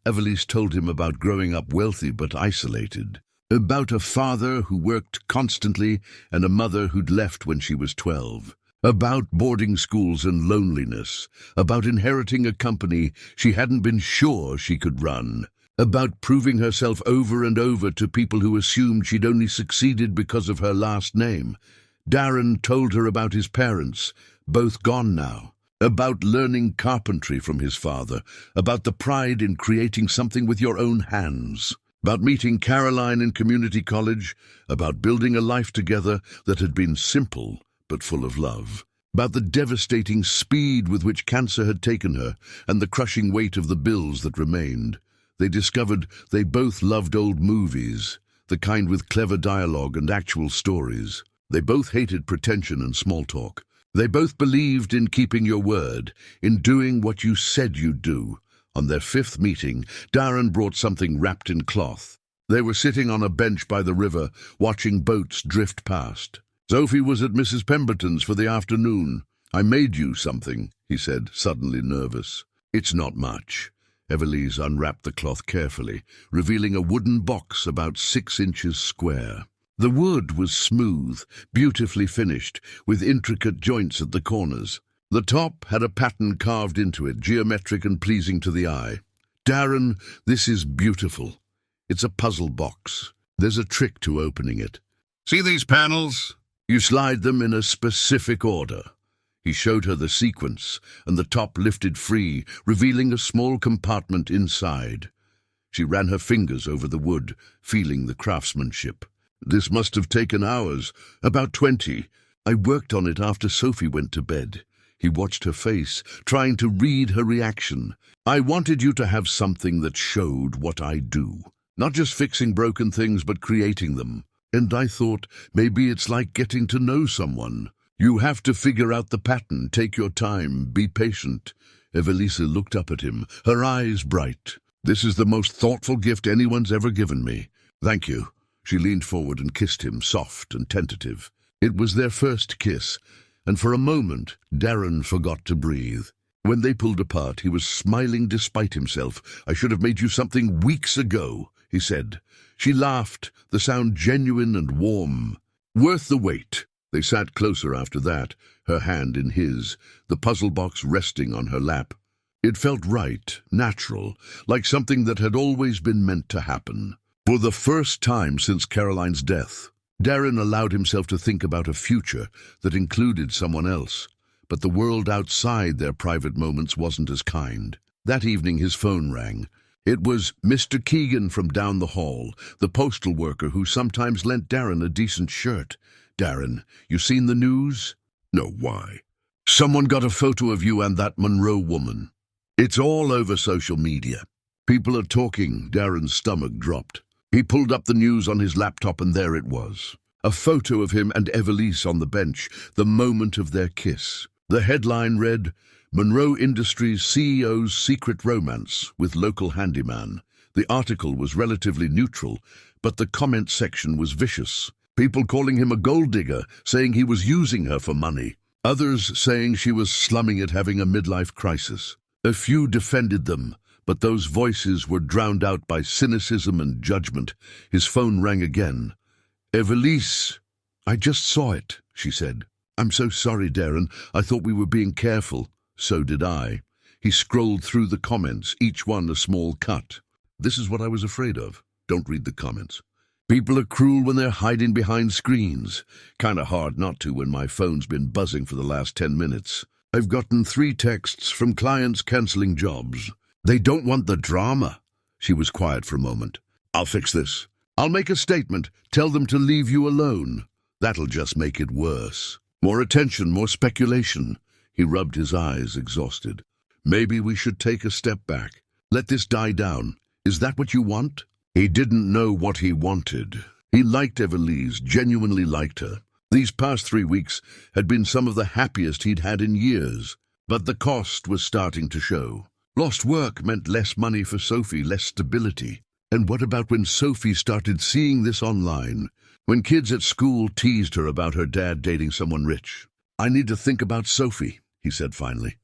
A: Evelise told him about growing up wealthy but isolated, about a father who worked constantly and a mother who'd left when she was 12, about boarding schools and loneliness, about inheriting a company she hadn't been sure she could run, about proving herself over and over to people who assumed she'd only succeeded because of her last name. Daren told her about his parents, both gone now. About learning carpentry from his father, about the pride in creating something with your own hands, about meeting Caroline in community college, about building a life together that had been simple but full of love, about the devastating speed with which cancer had taken her and the crushing weight of the bills that remained. They discovered they both loved old movies, the kind with clever dialogue and actual stories. They both hated pretension and small talk. They both believed in keeping your word, in doing what you said you'd do. On their 5th meeting, Daren brought something wrapped in cloth. They were sitting on a bench by the river, watching boats drift past. Sophie was at Mrs. Pemberton's for the afternoon. "I made you something," he said, suddenly nervous. "It's not much." Evelise unwrapped the cloth carefully, revealing a wooden box about 6 inches square. The wood was smooth, beautifully finished, with intricate joints at the corners. The top had a pattern carved into it, geometric and pleasing to the eye. "Daren, this is beautiful. It's a puzzle box. There's a trick to opening it. See these panels? You slide them in a specific order." He showed her the sequence, and the top lifted free, revealing a small compartment inside. She ran her fingers over the wood, feeling the craftsmanship. "This must have taken hours, about 20. I worked on it after Sophie went to bed." He watched her face, trying to read her reaction. "I wanted you to have something that showed what I do. Not just fixing broken things, but creating them. And I thought, maybe it's like getting to know someone. You have to figure out the pattern, take your time, be patient." Evelise looked up at him, her eyes bright. "This is the most thoughtful gift anyone's ever given me. Thank you." She leaned forward and kissed him, soft and tentative. It was their first kiss, and for a moment, Daren forgot to breathe. When they pulled apart, he was smiling despite himself. "I should have made you something weeks ago," he said. She laughed, the sound genuine and warm. "Worth the wait." They sat closer after that, her hand in his, the puzzle box resting on her lap. It felt right, natural, like something that had always been meant to happen. For the first time since Caroline's death, Daren allowed himself to think about a future that included someone else. But the world outside their private moments wasn't as kind. That evening his phone rang. It was Mr. Keegan from down the hall, the postal worker who sometimes lent Daren a decent shirt. "Daren, you seen the news?" "No, why?" "Someone got a photo of you and that Monroe woman. It's all over social media. People are talking." Daren's stomach dropped. He pulled up the news on his laptop, and there it was. A photo of him and Evelise on the bench, the moment of their kiss. The headline read, "Monroe Industries CEO's Secret Romance with Local Handyman." The article was relatively neutral, but the comment section was vicious. People calling him a gold digger, saying he was using her for money. Others saying she was slumming it, having a midlife crisis. A few defended them, but those voices were drowned out by cynicism and judgment. His phone rang again. "Evelise, I just saw it," she said. "I'm so sorry, Daren. I thought we were being careful." "So did I." He scrolled through the comments, each one a small cut. "This is what I was afraid of." Don't read the comments. "People are cruel when they're hiding behind screens. Kinda hard not to when my phone's been buzzing for the last 10 minutes. I've gotten 3 texts from clients canceling jobs. They don't want the drama." She was quiet for a moment. "I'll fix this. I'll make a statement. Tell them to leave you alone. That'll just make it worse. More attention, more speculation." He rubbed his eyes, exhausted. "Maybe we should take a step back. Let this die down. Is that what you want?" He didn't know what he wanted. He liked Evelise, genuinely liked her. These past 3 weeks had been some of the happiest he'd had in years. But the cost was starting to show. Lost work meant less money for Sophie, less stability. And what about when Sophie started seeing this online? When kids at school teased her about her dad dating someone rich? "I need to think about Sophie," he said finally.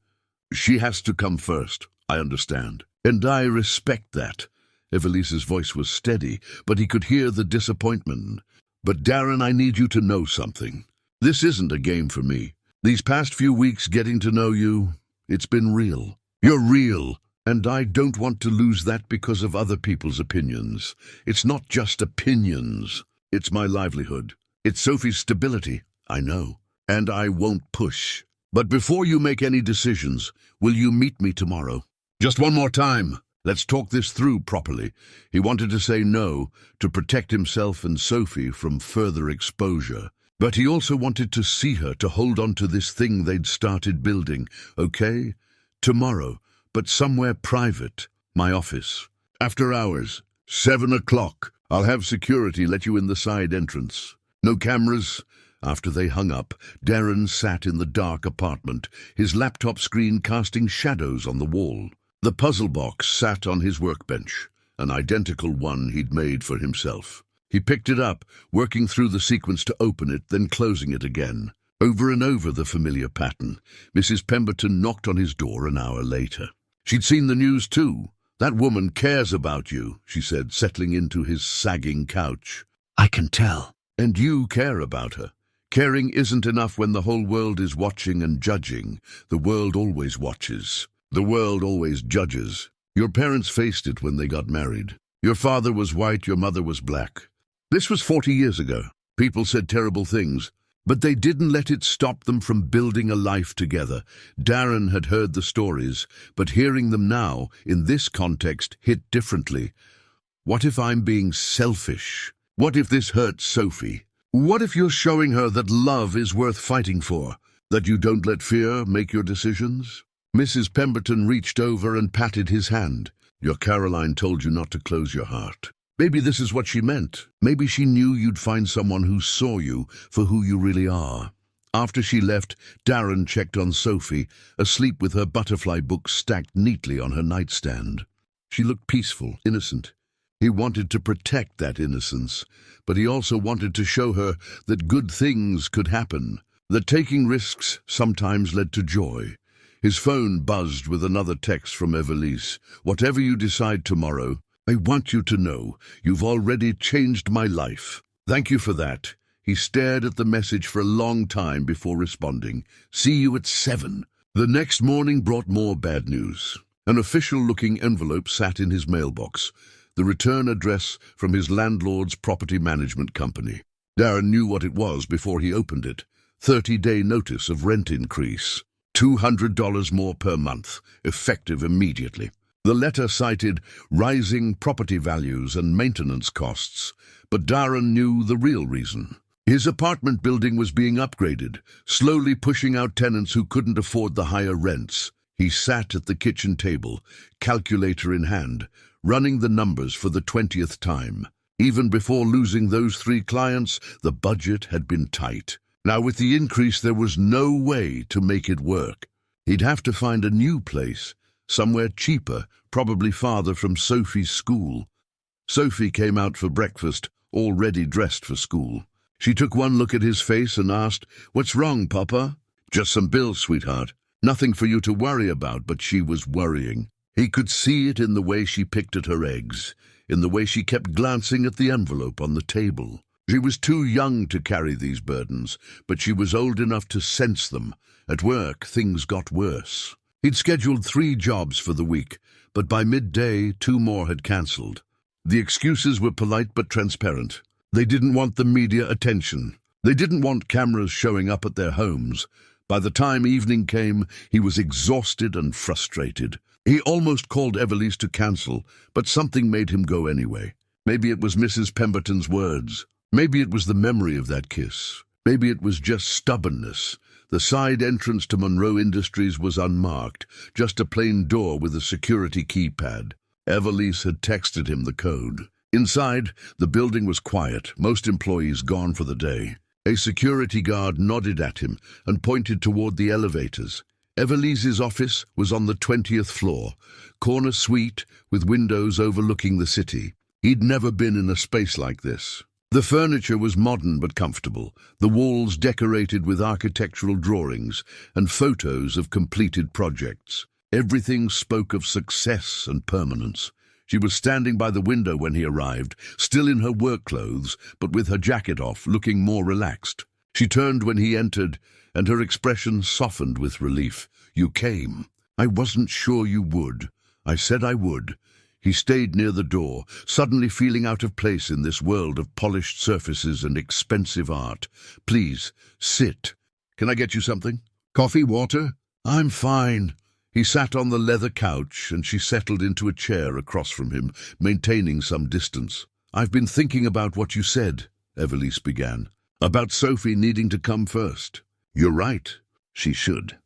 A: "She has to come first. I understand. And I respect that." Evelise's voice was steady, but he could hear the disappointment. "But Daren, I need you to know something. This isn't a game for me. These past few weeks getting to know you, it's been real. You're real, and I don't want to lose that because of other people's opinions. It's not just opinions. It's my livelihood. It's Sophie's stability, I know, and I won't push. But before you make any decisions, will you meet me tomorrow? Just one more time. Let's talk this through properly." He wanted to say no, to protect himself and Sophie from further exposure. But he also wanted to see her, to hold on to this thing they'd started building. "Okay? Tomorrow, but somewhere private. My office. After hours. 7 o'clock. I'll have security let you in the side entrance. No cameras. After they hung up, Daren sat in the dark apartment, his laptop screen casting shadows on the wall. The puzzle box sat on his workbench, an identical one he'd made for himself. He picked it up, working through the sequence to open it, then closing it again. Over and over the familiar pattern. Mrs. Pemberton knocked on his door an hour later. She'd seen the news too. "That woman cares about you," she said, settling into his sagging couch.
B: "I can tell."
A: "And you care about her. Caring isn't enough when the whole world is watching and judging. The world always watches. The world always judges. Your parents faced it when they got married. Your father was white, your mother was black. This was 40 years ago. People said terrible things, but they didn't let it stop them from building a life together. Daren had heard the stories, but hearing them now, in this context, hit differently. What if I'm being selfish? What if this hurts Sophie? What if you're showing her that love is worth fighting for? That you don't let fear make your decisions?" Mrs. Pemberton reached over and patted his hand. "Your Caroline told you not to close your heart." Maybe this is what she meant. Maybe she knew you'd find someone who saw you for who you really are. After she left, Daren checked on Sophie, asleep with her butterfly book stacked neatly on her nightstand. She looked peaceful, innocent. He wanted to protect that innocence, but he also wanted to show her that good things could happen, that taking risks sometimes led to joy. His phone buzzed with another text from Evelise. "Whatever you decide tomorrow, I want you to know you've already changed my life. Thank you for that." He stared at the message for a long time before responding. "See you at 7. The next morning brought more bad news. An official-looking envelope sat in his mailbox, the return address from his landlord's property management company. Daren knew what it was before he opened it. 30-day notice of rent increase. $200 more per month, effective immediately. The letter cited rising property values and maintenance costs, but Daren knew the real reason. His apartment building was being upgraded, slowly pushing out tenants who couldn't afford the higher rents. He sat at the kitchen table, calculator in hand, running the numbers for the 20th time. Even before losing those 3 clients, the budget had been tight. Now with the increase, there was no way to make it work. He'd have to find a new place, somewhere cheaper, probably farther from Sophie's school. Sophie came out for breakfast, already dressed for school. She took one look at his face and asked, "What's wrong, Papa?" "Just some bills, sweetheart. Nothing for you to worry about," but she was worrying. He could see it in the way she picked at her eggs, in the way she kept glancing at the envelope on the table. She was too young to carry these burdens, but she was old enough to sense them. At work, things got worse. He'd scheduled 3 jobs for the week, but by midday, 2 more had cancelled. The excuses were polite but transparent. They didn't want the media attention. They didn't want cameras showing up at their homes. By the time evening came, he was exhausted and frustrated. He almost called Evelise to cancel, but something made him go anyway. Maybe it was Mrs. Pemberton's words. Maybe it was the memory of that kiss. Maybe it was just stubbornness. The side entrance to Monroe Industries was unmarked, just a plain door with a security keypad. Evelise had texted him the code. Inside, the building was quiet, most employees gone for the day. A security guard nodded at him and pointed toward the elevators. Evelise's office was on the 20th floor, corner suite with windows overlooking the city. He'd never been in a space like this. The furniture was modern but comfortable, the walls decorated with architectural drawings and photos of completed projects. Everything spoke of success and permanence. She was standing by the window when he arrived, still in her work clothes, but with her jacket off, looking more relaxed. She turned when he entered, and her expression softened with relief. "You came. I wasn't sure you would. I said I would." He stayed near the door, suddenly feeling out of place in this world of polished surfaces and expensive art. "Please, sit. Can I get you something? Coffee, water?" "I'm fine." He sat on the leather couch, and she settled into a chair across from him, maintaining some distance. "I've been thinking about what you said," Evelise began. "About Sophie needing to come first. You're right. She should.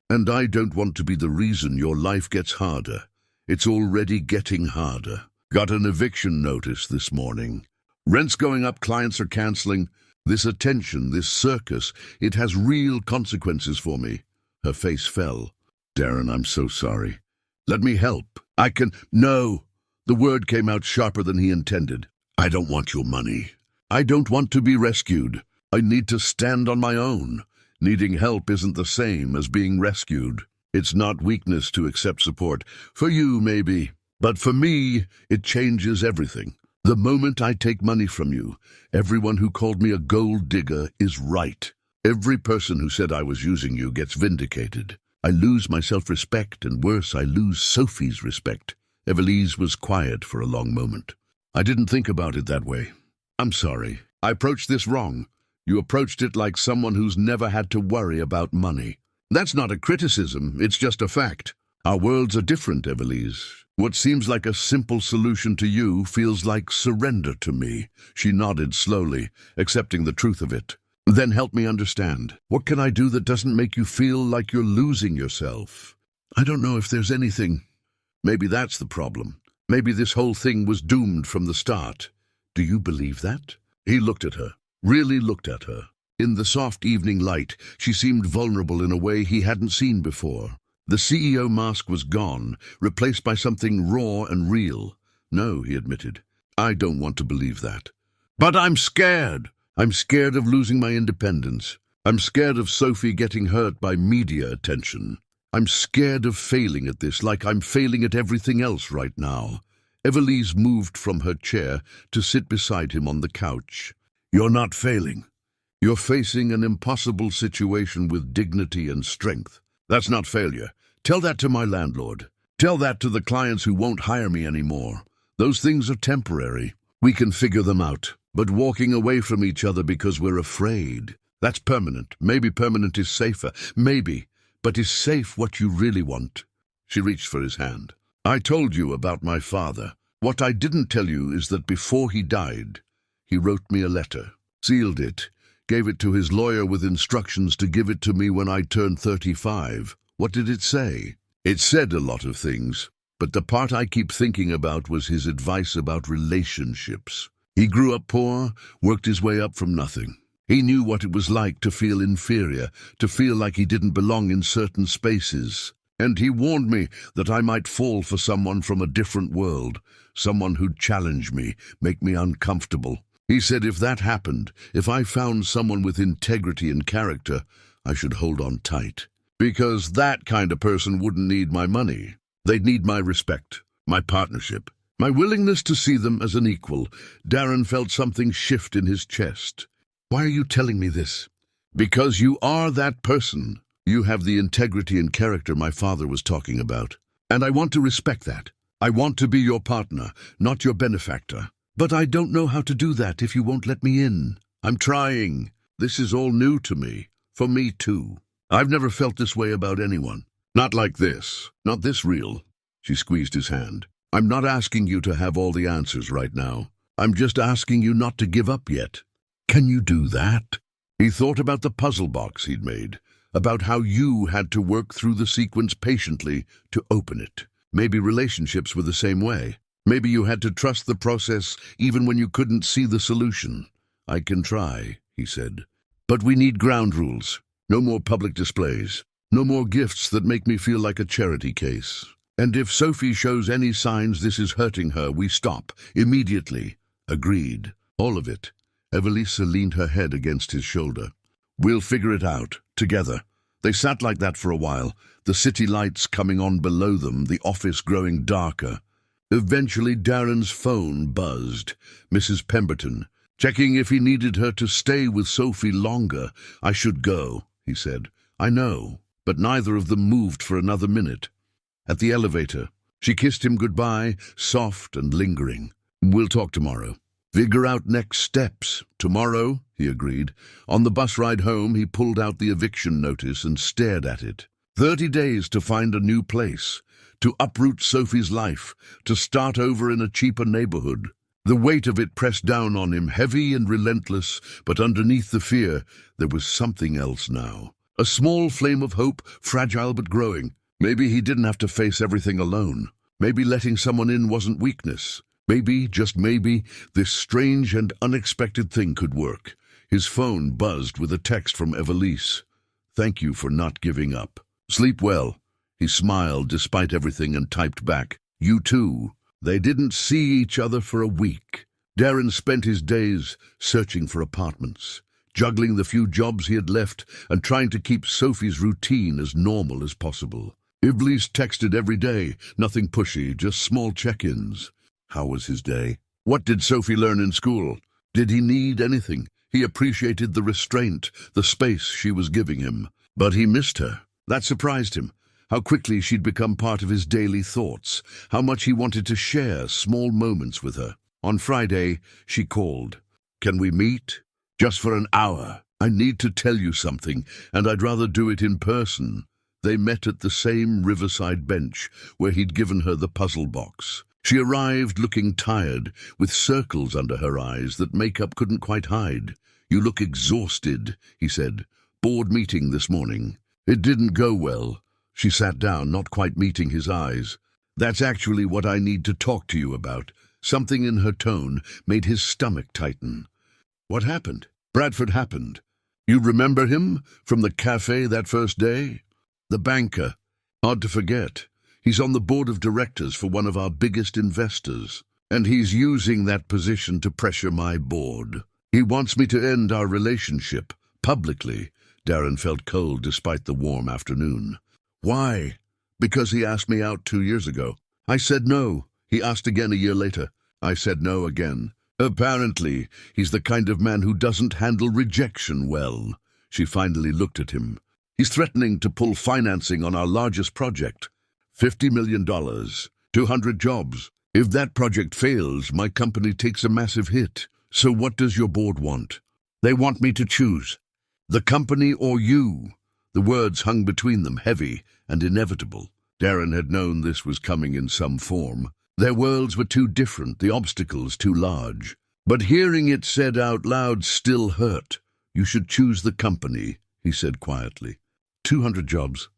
A: And I don't want to be the reason your life gets harder. It's already getting harder." Got an eviction notice this morning. Rent's going up, clients are canceling. This attention, this circus, it has real consequences for me. Her face fell. Daren, I'm so sorry. Let me help. No. The word came out sharper than he intended. I don't want your money. I don't want to be rescued. I need to stand on my own. Needing help isn't the same as being rescued. It's not weakness to accept support. For you, maybe. But for me, it changes everything. The moment I take money from you, everyone who called me a gold digger is right. Every person who said I was using you gets vindicated. I lose my self-respect, and worse, I lose Sophie's respect. Evelise was quiet for a long moment. I didn't think about it that way. I'm sorry. I approached this wrong. You approached it like someone who's never had to worry about money. That's not a criticism, it's just a fact. Our worlds are different, Evelise. What seems like a simple solution to you feels like surrender to me. She nodded slowly, accepting the truth of it. Then help me understand. What can I do that doesn't make you feel like you're losing yourself? I don't know if there's anything. Maybe that's the problem. Maybe this whole thing was doomed from the start. Do you believe that? He looked at her, really looked at her. In the soft evening light, she seemed vulnerable in a way he hadn't seen before. The CEO mask was gone, replaced by something raw and real. No, he admitted. I don't want to believe that. But I'm scared. I'm scared of losing my independence. I'm scared of Sophie getting hurt by media attention. I'm scared of failing at this like I'm failing at everything else right now. Evelise moved from her chair to sit beside him on the couch. You're not failing. You're facing an impossible situation with dignity and strength. That's not failure. Tell that to my landlord. Tell that to the clients who won't hire me anymore. Those things are temporary. We can figure them out. But walking away from each other because we're afraid, that's permanent. Maybe permanent is safer. Maybe. But is safe what you really want? She reached for his hand. I told you about my father. What I didn't tell you is that before he died, he wrote me a letter, sealed it, gave it to his lawyer with instructions to give it to me when I turned 35. What did it say? It said a lot of things, but the part I keep thinking about was his advice about relationships. He grew up poor, worked his way up from nothing. He knew what it was like to feel inferior, to feel like he didn't belong in certain spaces. And he warned me that I might fall for someone from a different world, someone who'd challenge me, make me uncomfortable. He said if that happened, if I found someone with integrity and character, I should hold on tight. Because that kind of person wouldn't need my money. They'd need my respect, my partnership, my willingness to see them as an equal. Daren felt something shift in his chest. Why are you telling me this? Because you are that person. You have the integrity and character my father was talking about. And I want to respect that. I want to be your partner, not your benefactor. But I don't know how to do that if you won't let me in. I'm trying. This is all new to me. For me too. I've never felt this way about anyone. Not like this. Not this real. She squeezed his hand. I'm not asking you to have all the answers right now. I'm just asking you not to give up yet. Can you do that? He thought about the puzzle box he'd made, about how you had to work through the sequence patiently to open it. Maybe relationships were the same way. Maybe you had to trust the process even when you couldn't see the solution. I can try, he said. But we need ground rules. No more public displays. No more gifts that make me feel like a charity case. And if Sophie shows any signs this is hurting her, we stop. Immediately. Agreed. All of it. Evelise leaned her head against his shoulder. We'll figure it out. Together. They sat like that for a while, the city lights coming on below them, the office growing darker. Eventually Daren's phone buzzed. Mrs. Pemberton, checking if he needed her to stay with Sophie longer. I should go, he said. I know. But neither of them moved for another minute. At the elevator, she kissed him goodbye, soft and lingering. We'll talk tomorrow. Figure out next steps. Tomorrow, he agreed. On the bus ride home, he pulled out the eviction notice and stared at it. 30 days to find a new place, to uproot Sophie's life, to start over in a cheaper neighborhood. The weight of it pressed down on him, heavy and relentless, but underneath the fear, there was something else now. A small flame of hope, fragile but growing. Maybe he didn't have to face everything alone. Maybe letting someone in wasn't weakness. Maybe, just maybe, this strange and unexpected thing could work. His phone buzzed with a text from Evelise. "Thank you for not giving up. Sleep well." He smiled despite everything and typed back, "You too." They didn't see each other for a week. Daren spent his days searching for apartments, juggling the few jobs he had left and trying to keep Sophie's routine as normal as possible. Evelise texted every day, nothing pushy, just small check-ins. How was his day? What did Sophie learn in school? Did he need anything? He appreciated the restraint, the space she was giving him. But he missed her. That surprised him. How quickly she'd become part of his daily thoughts, how much he wanted to share small moments with her. On Friday, she called. "Can we meet? Just for an hour. I need to tell you something, and I'd rather do it in person." They met at the same riverside bench where he'd given her the puzzle box. She arrived looking tired, with circles under her eyes that makeup couldn't quite hide. "You look exhausted," he said. "Board meeting this morning." It didn't go well. She sat down, not quite meeting his eyes. "That's actually what I need to talk to you about." Something in her tone made his stomach tighten. "What happened?" "Bradford happened. You remember him from the café that first day? The banker. Hard to forget. He's on the board of directors for one of our biggest investors, and he's using that position to pressure my board. He wants me to end our relationship, publicly." Daren felt cold despite the warm afternoon. "Why?" "Because he asked me out 2 years ago. I said no. He asked again a year later. I said no again. Apparently, he's the kind of man who doesn't handle rejection well." She finally looked at him. "He's threatening to pull financing on our largest project. $50 million, 200 jobs. If that project fails, my company takes a massive hit. So what does your board want?" "They want me to choose. The company or you." The words hung between them, heavy and inevitable. Daren had known this was coming in some form. Their worlds were too different, the obstacles too large. But hearing it said out loud still hurt. "You should choose the company," he said quietly. 200 jobs.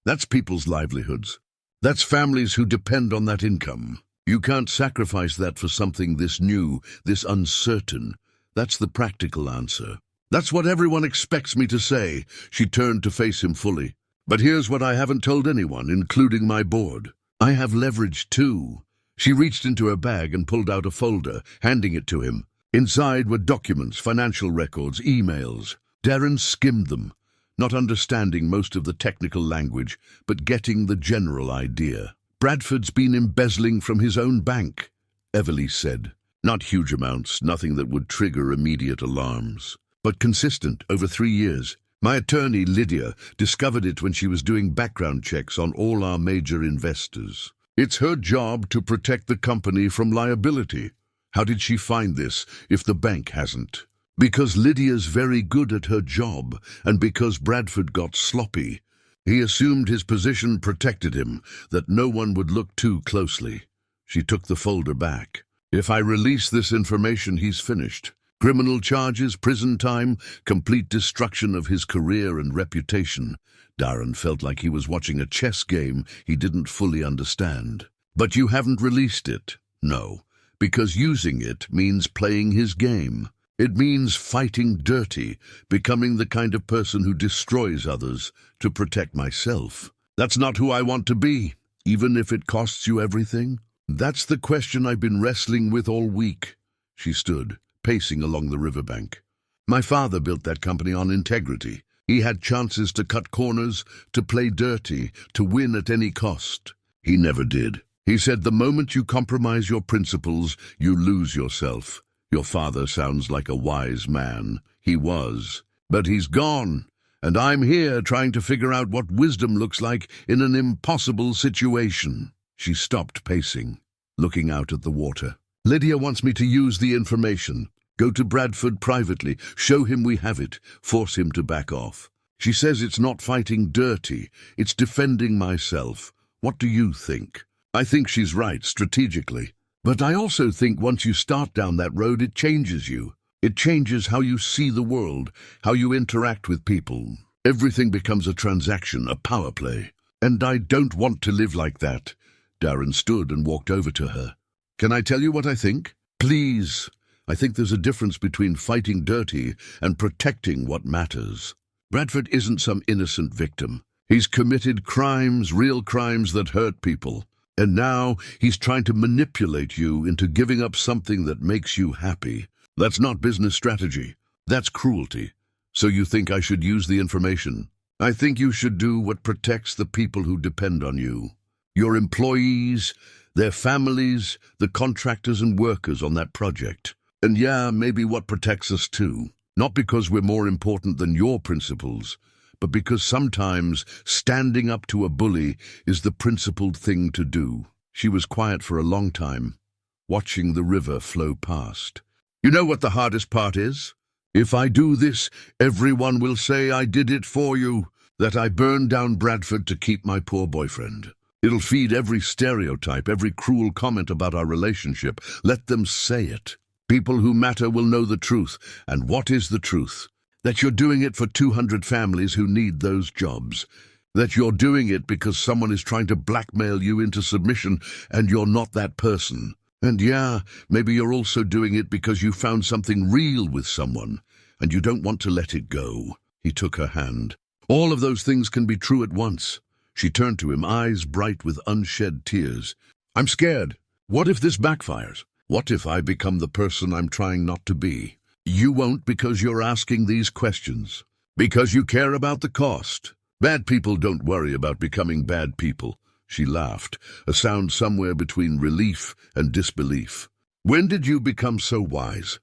A: That's people's livelihoods. That's families who depend on that income. You can't sacrifice that for something this new, this uncertain. That's the practical answer. "That's what everyone expects me to say." She turned to face him fully. "But here's what I haven't told anyone, including my board. I have leverage too." She reached into her bag and pulled out a folder, handing it to him. Inside were documents, financial records, emails. Daren skimmed them, not understanding most of the technical language, but getting the general idea. "Bradford's been embezzling from his own bank," Evelise said. "Not huge amounts, nothing that would trigger immediate alarms, but consistent over 3 years. My attorney, Lydia, discovered it when she was doing background checks on all our major investors. It's her job to protect the company from liability. How did she find this if the bank hasn't? Because Lydia's very good at her job, and because Bradford got sloppy. He assumed his position protected him, that no one would look too closely." She took the folder back. "If I release this information, he's finished. Criminal charges, prison time, complete destruction of his career and reputation." Daren felt like he was watching a chess game he didn't fully understand. "But you haven't released it." "No, because using it means playing his game. It means fighting dirty, becoming the kind of person who destroys others to protect myself. That's not who I want to be, even if it costs you everything." "That's the question I've been wrestling with all week." She stood, pacing along the riverbank. "My father built that company on integrity. He had chances to cut corners, to play dirty, to win at any cost. He never did. He said the moment you compromise your principles, you lose yourself. Your father sounds like a wise man. He was. But he's gone, and I'm here trying to figure out what wisdom looks like in an impossible situation." She stopped pacing, looking out at the water. "Lydia wants me to use the information. Go to Bradford privately, show him we have it, force him to back off. She says it's not fighting dirty, it's defending myself. What do you think?" "I think she's right, strategically. But I also think once you start down that road, it changes you. It changes how you see the world, how you interact with people. Everything becomes a transaction, a power play. And I don't want to live like that." Daren stood and walked over to her. Can I tell you what I think? Please. I think there's a difference between fighting dirty and protecting what matters. Bradford isn't some innocent victim. He's committed crimes, real crimes that hurt people. And now he's trying to manipulate you into giving up something that makes you happy. That's not business strategy. That's cruelty. So you think I should use the information? I think you should do what protects the people who depend on you. Your employees, their families, the contractors and workers on that project. And yeah, maybe what protects us too. Not because we're more important than your principles, but because sometimes standing up to a bully is the principled thing to do. She was quiet for a long time, watching the river flow past. You know what the hardest part is? If I do this, everyone will say I did it for you, that I burned down Bradford to keep my poor boyfriend. It'll feed every stereotype, every cruel comment about our relationship. Let them say it. People who matter will know the truth. And what is the truth? That you're doing it for 200 families who need those jobs. That you're doing it because someone is trying to blackmail you into submission and you're not that person. And yeah, maybe you're also doing it because you found something real with someone and you don't want to let it go. He took her hand. All of those things can be true at once. She turned to him, eyes bright with unshed tears. I'm scared. What if this backfires? What if I become the person I'm trying not to be? You won't because you're asking these questions. Because you care about the cost. Bad people don't worry about becoming bad people. She laughed, a sound somewhere between relief and disbelief. When did you become so wise?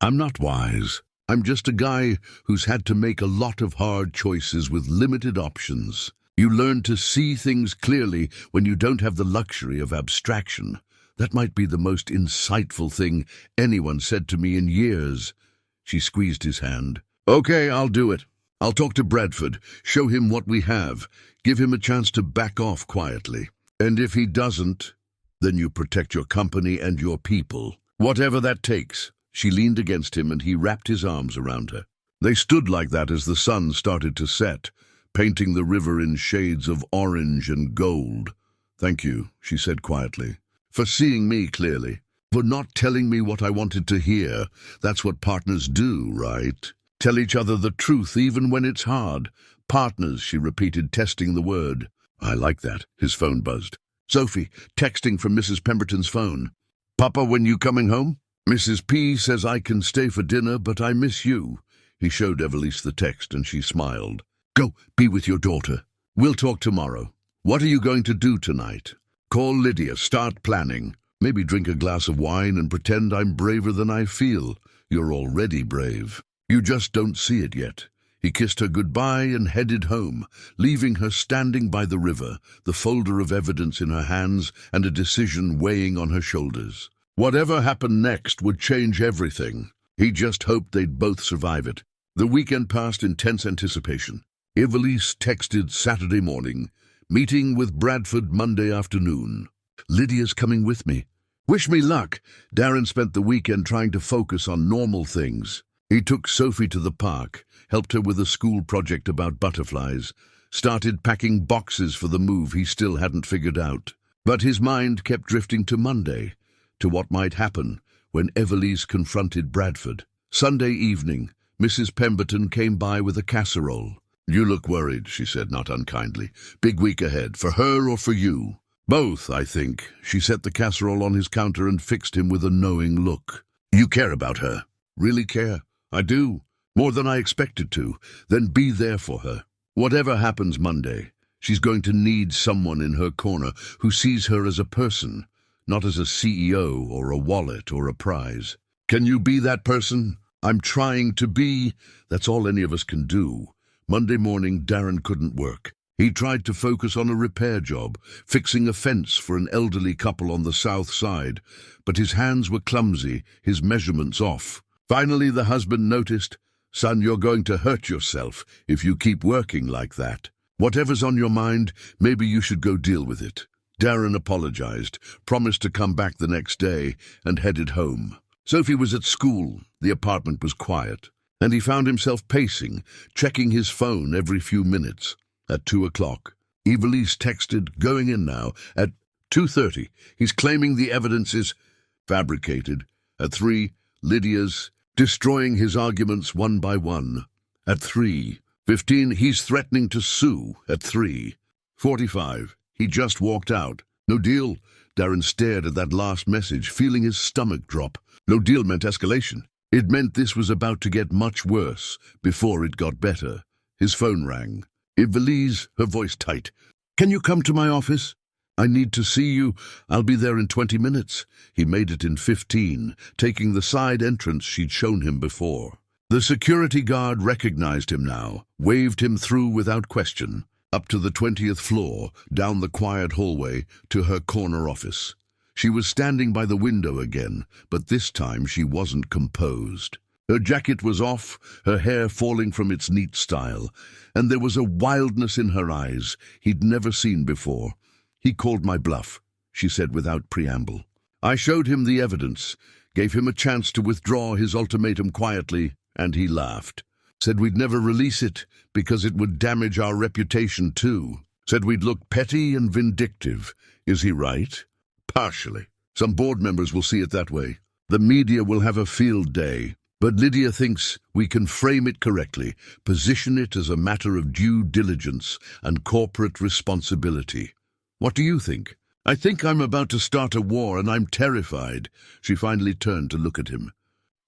A: I'm not wise. I'm just a guy who's had to make a lot of hard choices with limited options. You learn to see things clearly when you don't have the luxury of abstraction. That might be the most insightful thing anyone said to me in years. She squeezed his hand. Okay, I'll do it. I'll talk to Bradford, show him what we have, give him a chance to back off quietly. And if he doesn't, then you protect your company and your people. Whatever that takes. She leaned against him and he wrapped his arms around her. They stood like that as the sun started to set, painting the river in shades of orange and gold. Thank you, she said quietly, for seeing me clearly, for not telling me what I wanted to hear. That's what partners do, right? Tell each other the truth even when it's hard. Partners, she repeated, testing the word. I like that. His phone buzzed. Sophie, texting from Mrs. Pemberton's phone. Papa, when you coming home? Mrs. P says I can stay for dinner, but I miss you. He showed Evelise the text and she smiled. Go, be with your daughter. We'll talk tomorrow. What are you going to do tonight? Call Lydia, start planning. Maybe drink a glass of wine and pretend I'm braver than I feel. You're already brave. You just don't see it yet. He kissed her goodbye and headed home, leaving her standing by the river, the folder of evidence in her hands and a decision weighing on her shoulders. Whatever happened next would change everything. He just hoped they'd both survive it. The weekend passed in tense anticipation. Evelise texted Saturday morning, meeting with Bradford Monday afternoon. Lydia's coming with me. Wish me luck. Daren spent the weekend trying to focus on normal things. He took Sophie to the park, helped her with a school project about butterflies, started packing boxes for the move he still hadn't figured out. But his mind kept drifting to Monday, to what might happen when Evelise confronted Bradford. Sunday evening, Mrs. Pemberton came by with a casserole. You look worried, she said, not unkindly. Big week ahead, for her or for you? Both, I think. She set the casserole on his counter and fixed him with a knowing look. You care about her? Really care? I do. More than I expected to. Then be there for her. Whatever happens Monday, she's going to need someone in her corner who sees her as a person, not as a CEO or a wallet or a prize. Can you be that person? I'm trying to be. That's all any of us can do. Monday morning, Daren couldn't work. He tried to focus on a repair job, fixing a fence for an elderly couple on the south side, but his hands were clumsy, his measurements off. Finally, the husband noticed, Son, you're going to hurt yourself if you keep working like that. Whatever's on your mind, maybe you should go deal with it. Daren apologized, promised to come back the next day, and headed home. Sophie was at school. The apartment was quiet, and he found himself pacing, checking his phone every few minutes. At 2 o'clock, Evelise texted, going in now, at 2:30. He's claiming the evidence is... fabricated. At 3, Lydia's, destroying his arguments one by one. At 3:15, he's threatening to sue. At 3:45, he just walked out. No deal. Daren stared at that last message, feeling his stomach drop. No deal meant escalation. It meant this was about to get much worse before it got better. His phone rang. Evelise, her voice tight. "Can you come to my office? I need to see you. I'll be there in 20 minutes. He made it in 15, taking the side entrance she'd shown him before. The security guard recognized him now, waved him through without question, up to the 20th floor, down the quiet hallway, to her corner office. She was standing by the window again, but this time she wasn't composed. Her jacket was off, her hair falling from its neat style, and there was a wildness in her eyes he'd never seen before. "He called my bluff," she said without preamble. "I showed him the evidence, gave him a chance to withdraw his ultimatum quietly, and he laughed. Said we'd never release it because it would damage our reputation too. Said we'd look petty and vindictive. Is he right? Partially. Some board members will see it that way. The media will have a field day. But Lydia thinks we can frame it correctly, position it as a matter of due diligence and corporate responsibility. What do you think?" "I think I'm about to start a war and I'm terrified." She finally turned to look at him.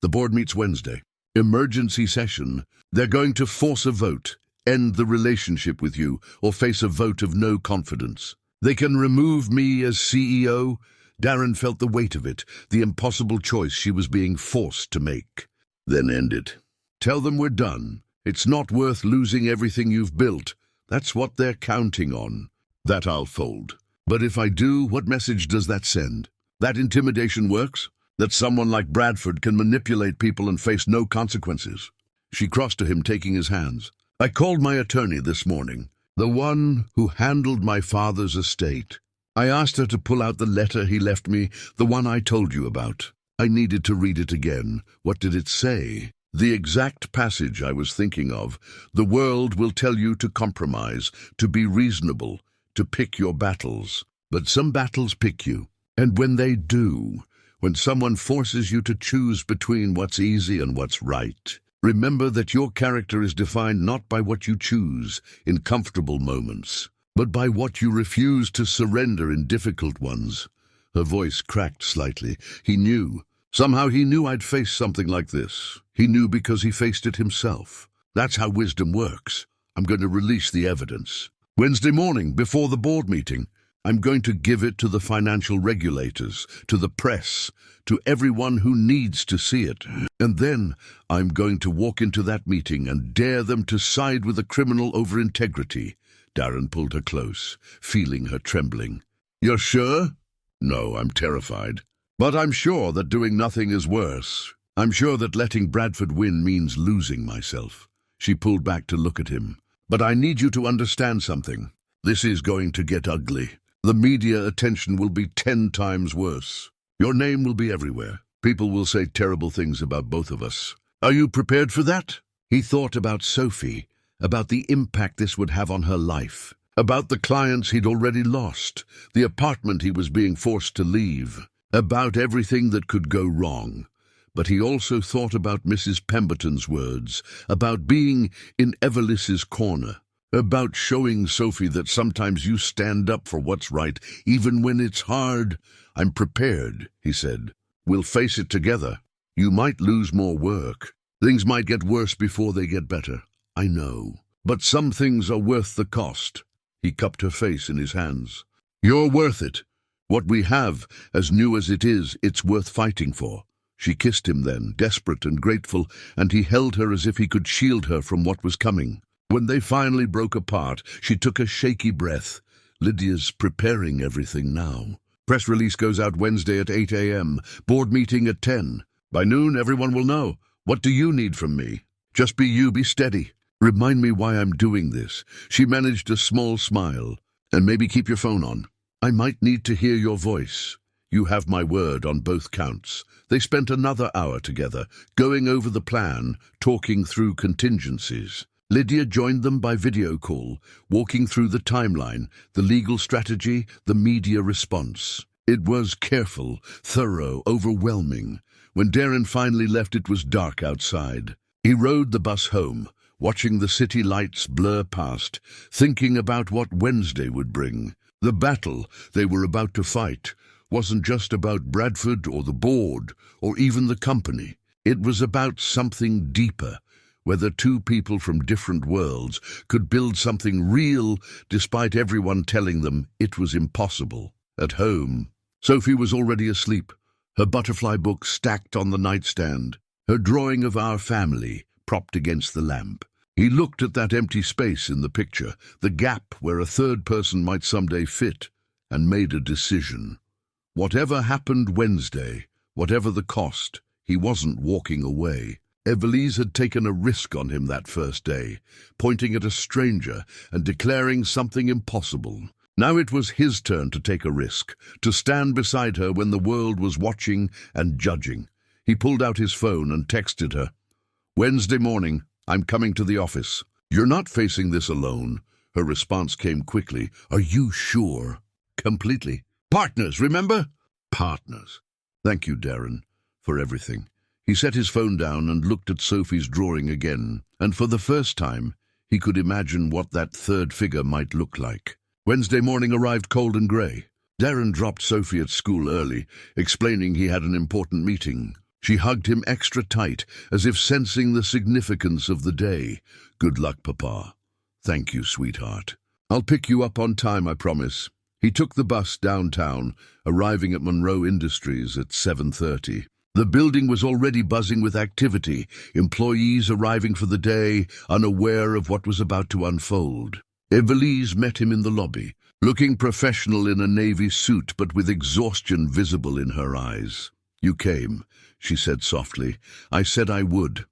A: "The board meets Wednesday. Emergency session. They're going to force a vote, end the relationship with you, or face a vote of no confidence. They can remove me as CEO." Daren felt the weight of it, the impossible choice she was being forced to make. "Then end it. Tell them we're done. It's not worth losing everything you've built. That's what they're counting on. That I'll fold. But if I do, what message does that send? That intimidation works? That someone like Bradford can manipulate people and face no consequences?" She crossed to him, taking his hands. "I called my attorney this morning, the one who handled my father's estate. I asked her to pull out the letter he left me, the one I told you about. I needed to read it again. What did it say? The exact passage I was thinking of. The world will tell you to compromise, to be reasonable, to pick your battles. But some battles pick you. And when they do, when someone forces you to choose between what's easy and what's right, remember that your character is defined not by what you choose in comfortable moments, but by what you refuse to surrender in difficult ones." Her voice cracked slightly. He knew. Somehow he knew I'd face something like this. He knew because he faced it himself. That's how wisdom works. I'm going to release the evidence. Wednesday morning, before the board meeting, I'm going to give it to the financial regulators, to the press, to everyone who needs to see it. And then I'm going to walk into that meeting and dare them to side with a criminal over integrity. Daren pulled her close, feeling her trembling. "You're sure?" "No, I'm terrified. But I'm sure that doing nothing is worse. I'm sure that letting Bradford win means losing myself." She pulled back to look at him. "But I need you to understand something. This is going to get ugly. The media attention will be 10 times worse. Your name will be everywhere. People will say terrible things about both of us. Are you prepared for that?" He thought about Sophie, about the impact this would have on her life, about the clients he'd already lost, the apartment he was being forced to leave, about everything that could go wrong. But he also thought about Mrs. Pemberton's words, about being in Evelise's corner, about showing Sophie that sometimes you stand up for what's right, even when it's hard. "I'm prepared," he said. "We'll face it together. You might lose more work. Things might get worse before they get better. I know. But some things are worth the cost." He cupped her face in his hands. "You're worth it. What we have, as new as it is, it's worth fighting for." She kissed him then, desperate and grateful, and he held her as if he could shield her from what was coming. When they finally broke apart, she took a shaky breath. "Lydia's preparing everything now. Press release goes out Wednesday at 8 a.m., board meeting at 10. By noon, everyone will know. What do you need from me? Just be you, be steady. Remind me why I'm doing this." She managed a small smile. "And maybe keep your phone on. I might need to hear your voice. You have my word on both counts." They spent another hour together, going over the plan, talking through contingencies. Lydia joined them by video call, walking through the timeline, the legal strategy, the media response. It was careful, thorough, overwhelming. When Daren finally left, it was dark outside. He rode the bus home, watching the city lights blur past, thinking about what Wednesday would bring. The battle they were about to fight wasn't just about Bradford or the board or even the company. It was about something deeper, whether two people from different worlds could build something real despite everyone telling them it was impossible. At home, Sophie was already asleep, her butterfly book stacked on the nightstand, her drawing of our family propped against the lamp. He looked at that empty space in the picture, the gap where a third person might someday fit, and made a decision. Whatever happened Wednesday, whatever the cost, he wasn't walking away. Evelise had taken a risk on him that first day, pointing at a stranger and declaring something impossible. Now it was his turn to take a risk, to stand beside her when the world was watching and judging. He pulled out his phone and texted her, "Wednesday morning, I'm coming to the office. You're not facing this alone." Her response came quickly. "Are you sure?" "Completely. Partners, remember?" "Partners. Thank you, Daren, for everything." He set his phone down and looked at Sophie's drawing again, and for the first time, he could imagine what that third figure might look like. Wednesday morning arrived cold and grey. Daren dropped Sophie at school early, explaining he had an important meeting. She hugged him extra tight, as if sensing the significance of the day. "Good luck, Papa." "Thank you, sweetheart. I'll pick you up on time, I promise." He took the bus downtown, arriving at Monroe Industries at 7:30. The building was already buzzing with activity, employees arriving for the day, unaware of what was about to unfold. Evelise met him in the lobby, looking professional in a navy suit but with exhaustion visible in her eyes. "You came," she said softly. "I said I would."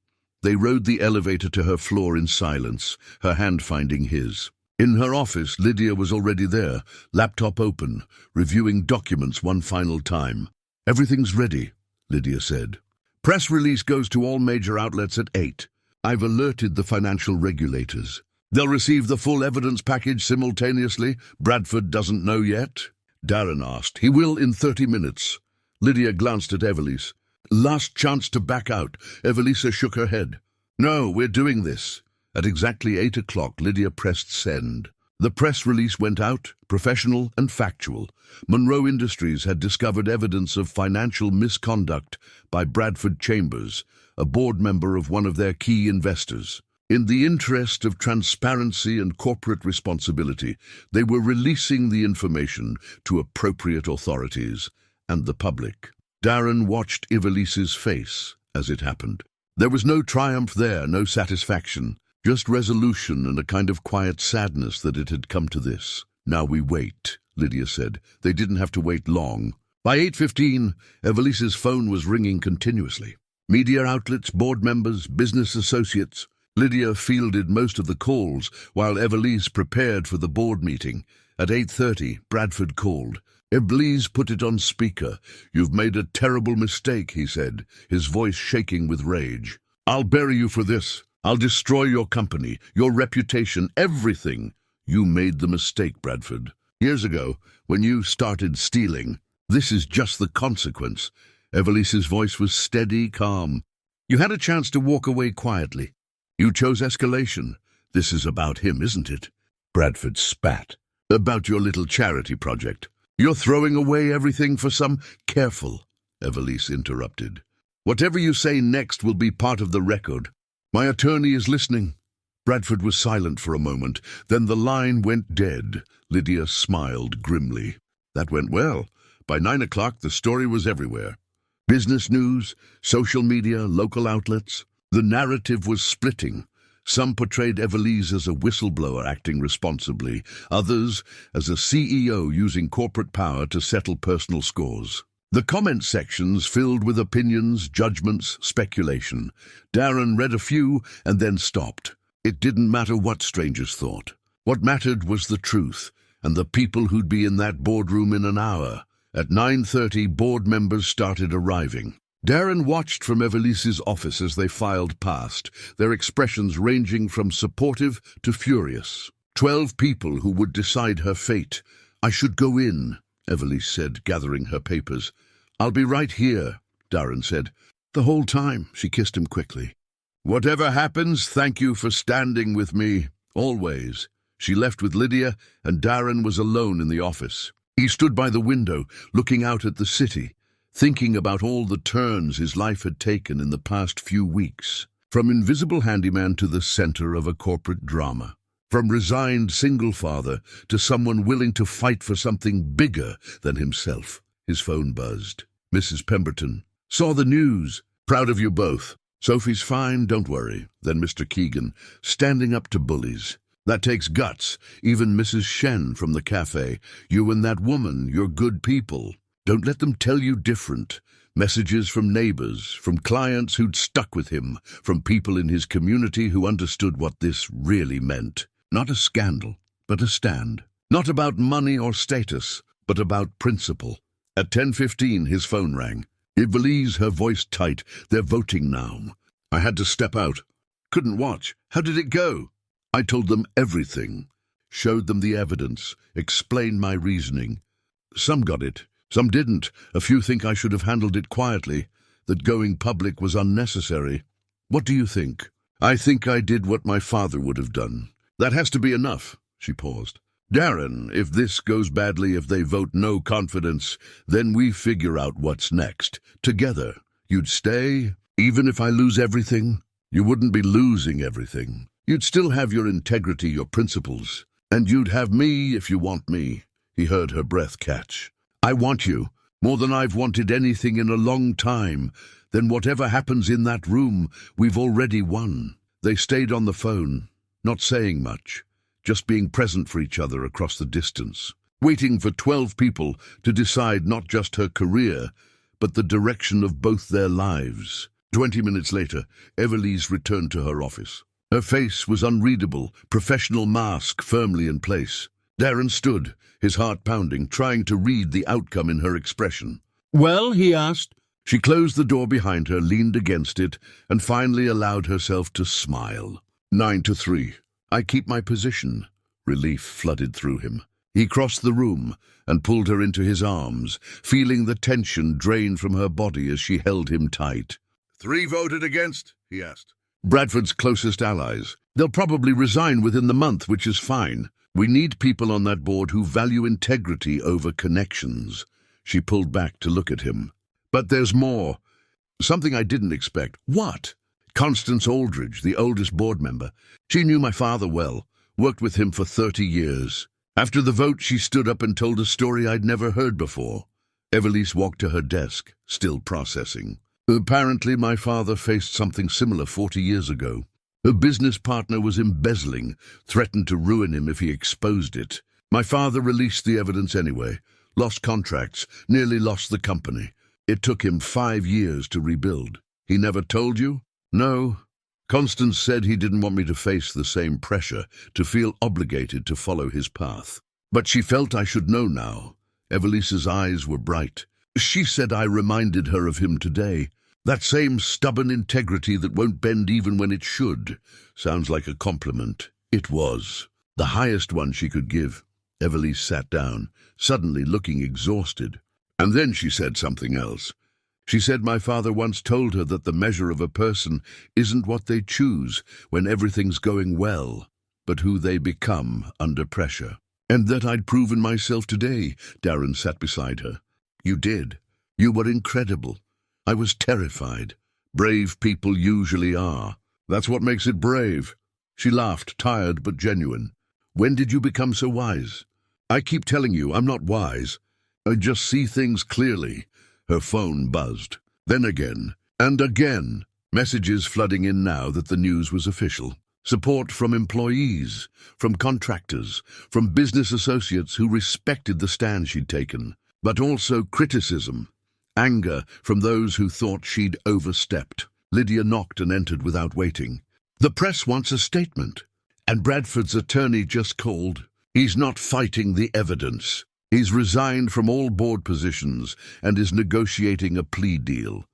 A: They rode the elevator to her floor in silence, her hand finding his. In her office, Lydia was already there, laptop open, reviewing documents one final time. "Everything's ready," Lydia said. "Press release goes to all major outlets at 8. I've alerted the financial regulators. They'll receive the full evidence package simultaneously. Bradford doesn't know yet?" Daren asked. "He will in 30 minutes. Lydia glanced at Evelise. "Last chance to back out." Evelise shook her head. "No, we're doing this." At exactly 8 o'clock, Lydia pressed send. The press release went out, professional and factual. Monroe Industries had discovered evidence of financial misconduct by Bradford Chambers, a board member of one of their key investors. In the interest of transparency and corporate responsibility, they were releasing the information to appropriate authorities and the public. Daren watched Evelise's face as it happened. There was no triumph there, no satisfaction, just resolution and a kind of quiet sadness that it had come to this. "Now we wait," Lydia said. They didn't have to wait long. By 8:15, Evelise's phone was ringing continuously. Media outlets, board members, business associates. Lydia fielded most of the calls while Evelise prepared for the board meeting. At 8:30, Bradford called. Evelise put it on speaker. "You've made a terrible mistake," he said, his voice shaking with rage. "I'll bury you for this. I'll destroy your company, your reputation, everything. You made the mistake, Bradford. Years ago, when you started stealing. This is just the consequence." Evelise's voice was steady, calm. "You had a chance to walk away quietly. You chose escalation. This is about him, isn't it?" Bradford spat. "About your little charity project. You're throwing away everything for some—" "Careful," Evelise interrupted. "Whatever you say next will be part of the record. My attorney is listening." Bradford was silent for a moment. Then the line went dead. Lydia smiled grimly. That went well. By 9 o'clock, the story was everywhere. Business news, social media, local outlets. The narrative was splitting. Some portrayed Evelise as a whistleblower acting responsibly, others as a CEO using corporate power to settle personal scores. The comment sections filled with opinions, judgments, speculation. Daren read a few and then stopped. It didn't matter what strangers thought. What mattered was the truth, and the people who'd be in that boardroom in an hour. At 9:30, board members started arriving. Daren watched from Evelise's office as they filed past, their expressions ranging from supportive to furious. 12 people who would decide her fate. "I should go in," Evelise said, gathering her papers. "I'll be right here," Daren said. "The whole time," she kissed him quickly. "Whatever happens, thank you for standing with me, always." She left with Lydia, and Daren was alone in the office. He stood by the window, looking out at the city, thinking about all the turns his life had taken in the past few weeks. From invisible handyman to the center of a corporate drama. From resigned single father to someone willing to fight for something bigger than himself. His phone buzzed. "Mrs. Pemberton. Saw the news. Proud of you both. Sophie's fine, don't worry." Then Mr. Keegan, standing up to bullies. "That takes guts. Even Mrs. Shen from the Café. You and that woman, you're good people. Don't let them tell you different." Messages from neighbors, from clients who'd stuck with him, from people in his community who understood what this really meant. Not a scandal, but a stand. Not about money or status, but about principle. At 10:15, his phone rang. Evelise, her voice tight. "They're voting now." "I had to step out. Couldn't watch. How did it go?" "I told them everything. Showed them the evidence. Explained my reasoning. Some got it. Some didn't. A few think I should have handled it quietly, that going public was unnecessary. What do you think?" "I think I did what my father would have done." "That has to be enough." She paused. "Daren, if this goes badly, if they vote no confidence, then we figure out what's next. Together. You'd stay, even if I lose everything?" "You wouldn't be losing everything. You'd still have your integrity, your principles. And you'd have me if you want me." He heard her breath catch. "I want you, more than I've wanted anything in a long time. Then whatever happens in that room, we've already won." They stayed on the phone, not saying much, just being present for each other across the distance, waiting for 12 people to decide not just her career, but the direction of both their lives. 20 minutes later, Evelise returned to her office. Her face was unreadable, professional mask firmly in place. Daren stood, his heart pounding, trying to read the outcome in her expression. "Well?" he asked. She closed the door behind her, leaned against it, and finally allowed herself to smile. 9-3. "I keep my position." Relief flooded through him. He crossed the room and pulled her into his arms, feeling the tension drain from her body as she held him tight. 3 voted against?" he asked. "Bradford's closest allies. They'll probably resign within the month, which is fine. We need people on that board who value integrity over connections." She pulled back to look at him. "But there's more. Something I didn't expect." "What?" "Constance Aldridge, the oldest board member. She knew my father well, worked with him for 30 years. After the vote, she stood up and told a story I'd never heard before." Evelise walked to her desk, still processing. "Apparently my father faced something similar 40 years ago. Her business partner was embezzling, threatened to ruin him if he exposed it. My father released the evidence anyway, lost contracts, nearly lost the company. It took him 5 years to rebuild." "He never told you?" "No. Constance said he didn't want me to face the same pressure, to feel obligated to follow his path. But she felt I should know now." Evelise's eyes were bright. "She said I reminded her of him today. That same stubborn integrity that won't bend even when it should." Sounds like a compliment. It was. The highest one she could give. Evelise sat down, suddenly looking exhausted. And then she said something else. She said my father once told her that the measure of a person isn't what they choose when everything's going well, but who they become under pressure. "And that I'd proven myself today." Daren sat beside her. "You did. You were incredible. I was terrified. Brave people usually are. That's what makes it brave." She laughed, tired but genuine. "When did you become so wise?" "I keep telling you, I'm not wise. I just see things clearly." Her phone buzzed. Then again, and again. Messages flooding in now that the news was official. Support from employees, from contractors, from business associates who respected the stand she'd taken. But also criticism. Anger from those who thought she'd overstepped. Lydia knocked and entered without waiting. "The press wants a statement. And Bradford's attorney just called. He's not fighting the evidence. He's resigned from all board positions and is negotiating a plea deal."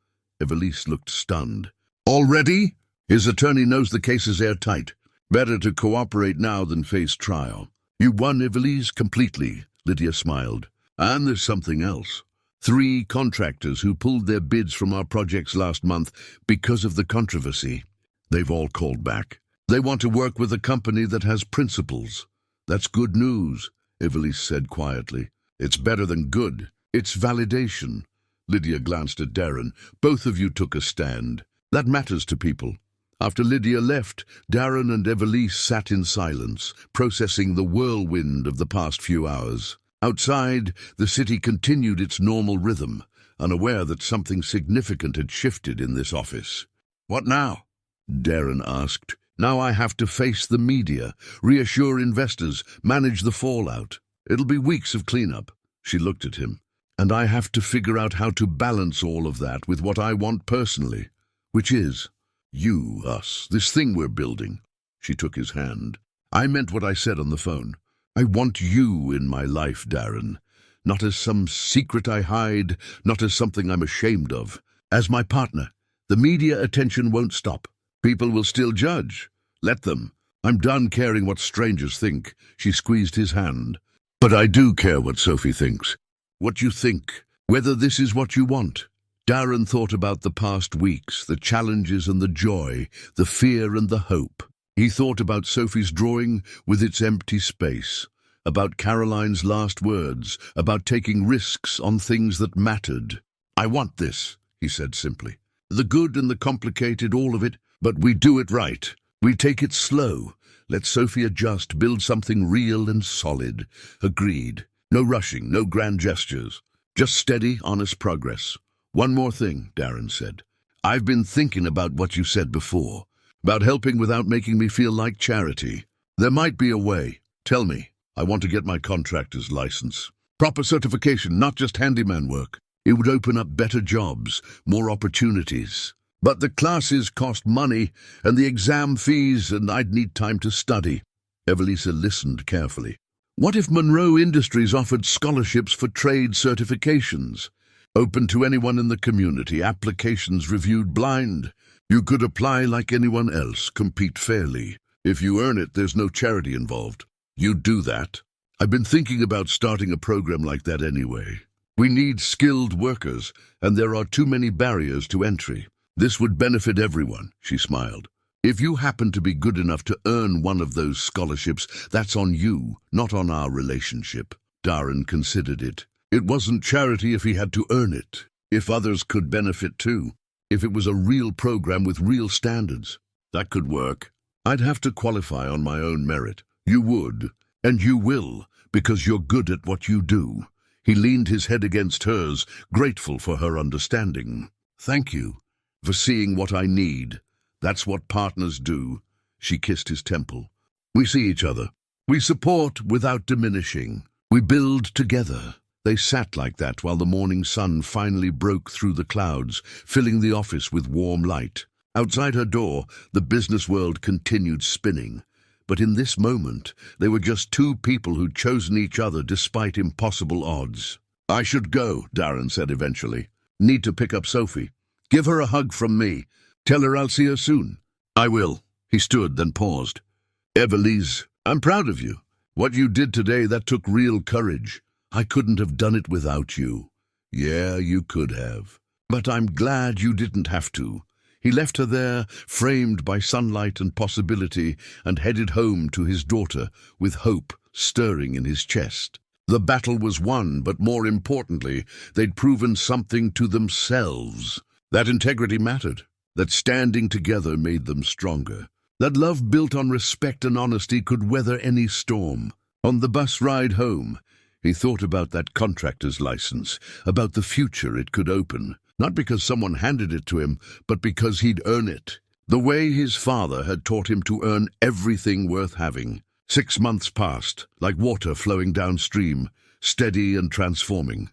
A: Evelise looked stunned. "Already?" "His attorney knows the case is airtight. Better to cooperate now than face trial." "You won, Evelise, completely." Lydia smiled. And there's something else. 3 contractors who pulled their bids from our projects last month because of the controversy. They've all called back. They want to work with a company that has principles. That's good news, Evelise said quietly. It's better than good. It's validation. Lydia glanced at Daren. Both of you took a stand. That matters to people. After Lydia left, Daren and Evelise sat in silence, processing the whirlwind of the past few hours. Outside, the city continued its normal rhythm, unaware that something significant had shifted in this office. "What now?" Daren asked. "Now I have to face the media, reassure investors, manage the fallout. It'll be weeks of cleanup." She looked at him. "And I have to figure out how to balance all of that with what I want personally, which is you, us, this thing we're building." She took his hand. "I meant what I said on the phone. I want you in my life, Daren. Not as some secret I hide, not as something I'm ashamed of. As my partner. The media attention won't stop. People will still judge. Let them. I'm done caring what strangers think." She squeezed his hand. "But I do care what Sophie thinks. What you think. Whether this is what you want." Daren thought about the past weeks, the challenges and the joy, the fear and the hope. He thought about Sophie's drawing with its empty space, about Caroline's last words, about taking risks on things that mattered. "I want this," he said simply. "The good and the complicated, all of it, but we do it right. We take it slow. Let Sophie adjust, build something real and solid." Agreed. No rushing, no grand gestures. Just steady, honest progress. "One more thing," Daren said. "I've been thinking about what you said before, about helping without making me feel like charity. There might be a way. Tell me. I want to get my contractor's license. Proper certification, not just handyman work. It would open up better jobs, more opportunities. But the classes cost money, and the exam fees, and I'd need time to study." Evelise listened carefully. "What if Monroe Industries offered scholarships for trade certifications? Open to anyone in the community, applications reviewed blind. You could apply like anyone else, compete fairly. If you earn it, there's no charity involved. You'd do that." "I've been thinking about starting a program like that anyway. We need skilled workers, and there are too many barriers to entry. This would benefit everyone," she smiled. "If you happen to be good enough to earn one of those scholarships, that's on you, not on our relationship." Daren considered it. It wasn't charity if he had to earn it, if others could benefit too, if it was a real program with real standards. That could work. I'd have to qualify on my own merit. You would, and you will, because you're good at what you do. He leaned his head against hers, grateful for her understanding. "Thank you for seeing what I need. That's what partners do." She kissed his temple. "We see each other. We support without diminishing. We build together." They sat like that while the morning sun finally broke through the clouds, filling the office with warm light. Outside her door, the business world continued spinning. But in this moment, they were just 2 people who'd chosen each other despite impossible odds. "I should go," Daren said eventually. "Need to pick up Sophie. Give her a hug from me. Tell her I'll see her soon." "I will." He stood, then paused. "Evelise, I'm proud of you. What you did today, that took real courage. I couldn't have done it without you." "Yeah, you could have. But I'm glad you didn't have to." He left her there, framed by sunlight and possibility, and headed home to his daughter, with hope stirring in his chest. The battle was won, but more importantly, they'd proven something to themselves. That integrity mattered, that standing together made them stronger, that love built on respect and honesty could weather any storm. On the bus ride home, he thought about that contractor's license, about the future it could open, not because someone handed it to him, but because he'd earn it, the way his father had taught him to earn everything worth having. 6 months passed, like water flowing downstream, steady and transforming.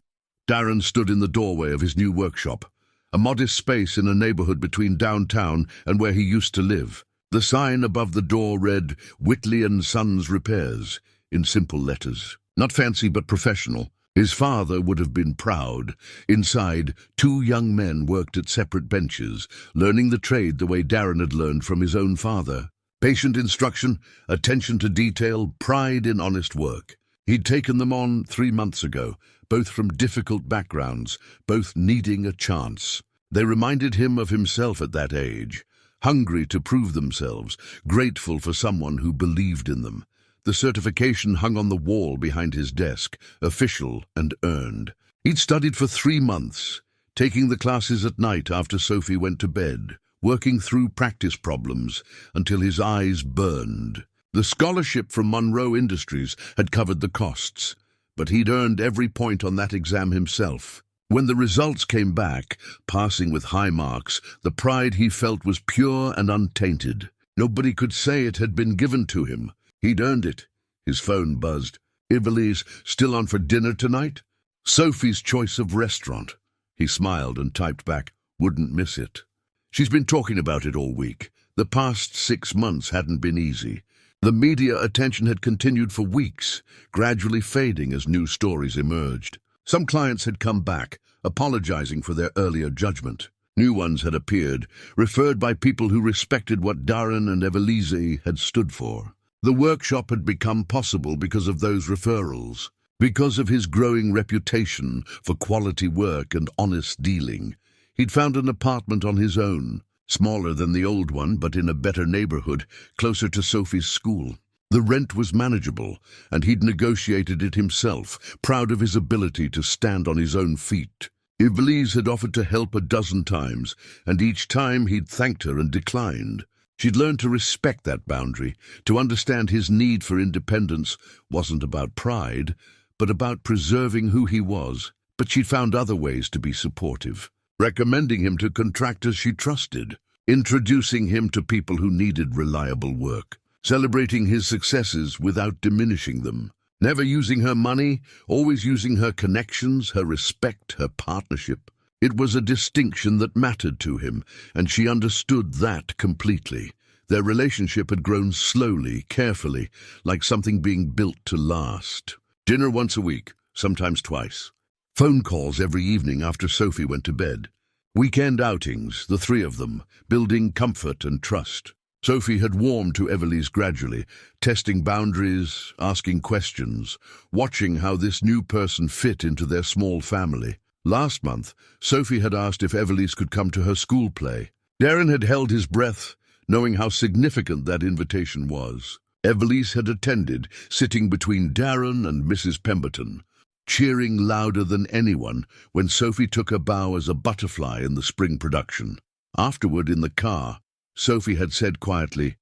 A: Daren stood in the doorway of his new workshop, a modest space in a neighborhood between downtown and where he used to live. The sign above the door read, "Whitley & Sons Repairs," in simple letters. Not fancy but professional. His father would have been proud. Inside, 2 young men worked at separate benches, learning the trade the way Daren had learned from his own father. Patient instruction, attention to detail, pride in honest work. He'd taken them on 3 months ago, both from difficult backgrounds, both needing a chance. They reminded him of himself at that age, hungry to prove themselves, grateful for someone who believed in them. The certification hung on the wall behind his desk, official and earned. He'd studied for 3 months, taking the classes at night after Sophie went to bed, working through practice problems until his eyes burned. The scholarship from Monroe Industries had covered the costs, but he'd earned every point on that exam himself. When the results came back, passing with high marks, the pride he felt was pure and untainted. Nobody could say it had been given to him. He'd earned it. His phone buzzed. "Evelise, still on for dinner tonight?" "Sophie's choice of restaurant." He smiled and typed back, "Wouldn't miss it." She's been talking about it all week. The past 6 months hadn't been easy. The media attention had continued for weeks, gradually fading as new stories emerged. Some clients had come back, apologizing for their earlier judgment. New ones had appeared, referred by people who respected what Daren and Evelise had stood for. The workshop had become possible because of those referrals, because of his growing reputation for quality work and honest dealing. He'd found an apartment on his own, smaller than the old one, but in a better neighborhood, closer to Sophie's school. The rent was manageable, and he'd negotiated it himself, proud of his ability to stand on his own feet. Evelise had offered to help a dozen times, and each time he'd thanked her and declined. She'd learned to respect that boundary, to understand his need for independence wasn't about pride, but about preserving who he was. But she'd found other ways to be supportive, recommending him to contractors she trusted, introducing him to people who needed reliable work, celebrating his successes without diminishing them, never using her money, always using her connections, her respect, her partnership. It was a distinction that mattered to him, and she understood that completely. Their relationship had grown slowly, carefully, like something being built to last. Dinner once a week, sometimes twice. Phone calls every evening after Sophie went to bed. Weekend outings, the 3 of them, building comfort and trust. Sophie had warmed to Evelise gradually, testing boundaries, asking questions, watching how this new person fit into their small family. Last month, Sophie had asked if Evelise could come to her school play. Daren had held his breath, knowing how significant that invitation was. Evelise had attended, sitting between Daren and Mrs. Pemberton, cheering louder than anyone when Sophie took her bow as a butterfly in the spring production. Afterward, in the car, Sophie had said quietly,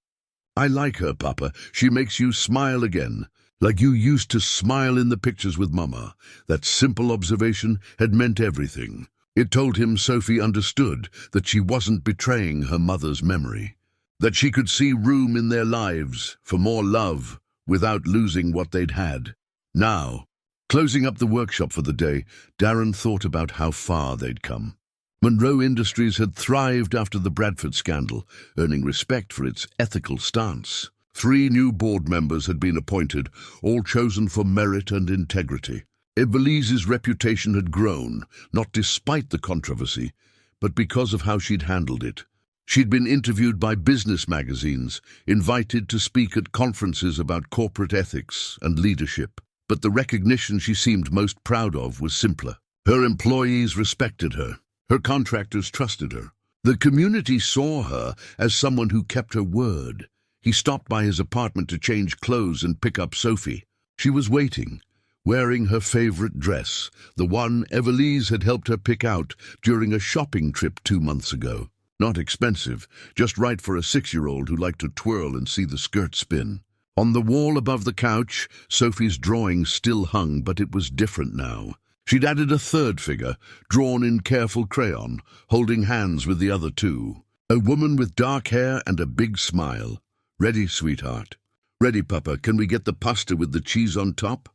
A: "I like her, Papa. She makes you smile again, like you used to smile in the pictures with Mama." That simple observation had meant everything. It told him Sophie understood that she wasn't betraying her mother's memory, that she could see room in their lives for more love without losing what they'd had. Now, closing up the workshop for the day, Daren thought about how far they'd come. Monroe Industries had thrived after the Bradford scandal, earning respect for its ethical stance. 3 new board members had been appointed, all chosen for merit and integrity. Evelise's reputation had grown, not despite the controversy, but because of how she'd handled it. She'd been interviewed by business magazines, invited to speak at conferences about corporate ethics and leadership. But the recognition she seemed most proud of was simpler. Her employees respected her. Her contractors trusted her. The community saw her as someone who kept her word. He stopped by his apartment to change clothes and pick up Sophie. She was waiting, wearing her favorite dress, the one Evelise had helped her pick out during a shopping trip 2 months ago. Not expensive, just right for a 6-year-old who liked to twirl and see the skirt spin. On the wall above the couch, Sophie's drawing still hung, but it was different now. She'd added a 3rd figure, drawn in careful crayon, holding hands with the other 2. A woman with dark hair and a big smile. "Ready, sweetheart?" "Ready, Papa. Can we get the pasta with the cheese on top?"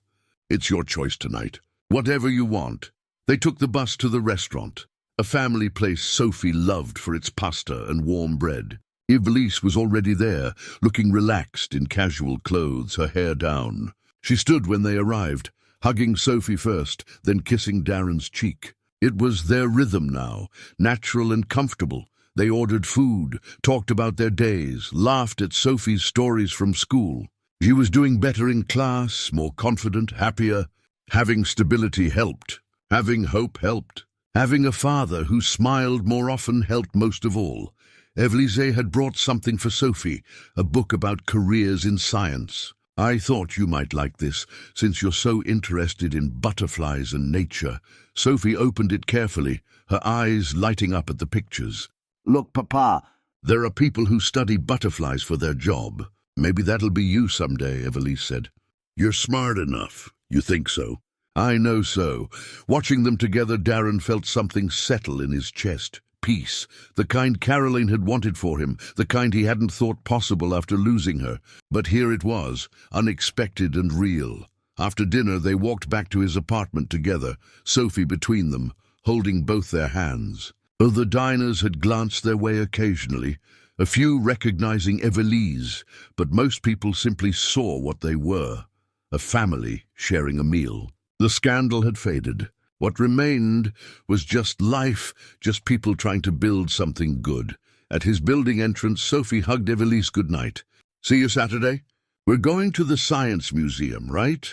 A: "It's your choice tonight. Whatever you want." They took the bus to the restaurant, a family place Sophie loved for its pasta and warm bread. Evelise was already there, looking relaxed in casual clothes, her hair down. She stood when they arrived, hugging Sophie first, then kissing Daren's cheek. It was their rhythm now, natural and comfortable. They ordered food, talked about their days, laughed at Sophie's stories from school. She was doing better in class, more confident, happier. Having stability helped. Having hope helped. Having a father who smiled more often helped most of all. Evelise had brought something for Sophie, a book about careers in science. I thought you might like this, since you're so interested in butterflies and nature. Sophie opened it carefully, her eyes lighting up at the pictures.
B: Look, Papa.
A: There are people who study butterflies for their job. Maybe that'll be you someday, Evelise said. You're smart enough. You think so? I know so. Watching them together, Daren felt something settle in his chest. Peace, the kind Caroline had wanted for him, the kind he hadn't thought possible after losing her. But here it was, unexpected and real. After dinner, they walked back to his apartment together, Sophie between them, holding both their hands. The diners had glanced their way occasionally, a few recognizing Evelise, but most people simply saw what they were, a family sharing a meal. The scandal had faded. What remained was just life, just people trying to build something good. At his building entrance, Sophie hugged Evelise goodnight. See you Saturday? We're going to the Science Museum, right?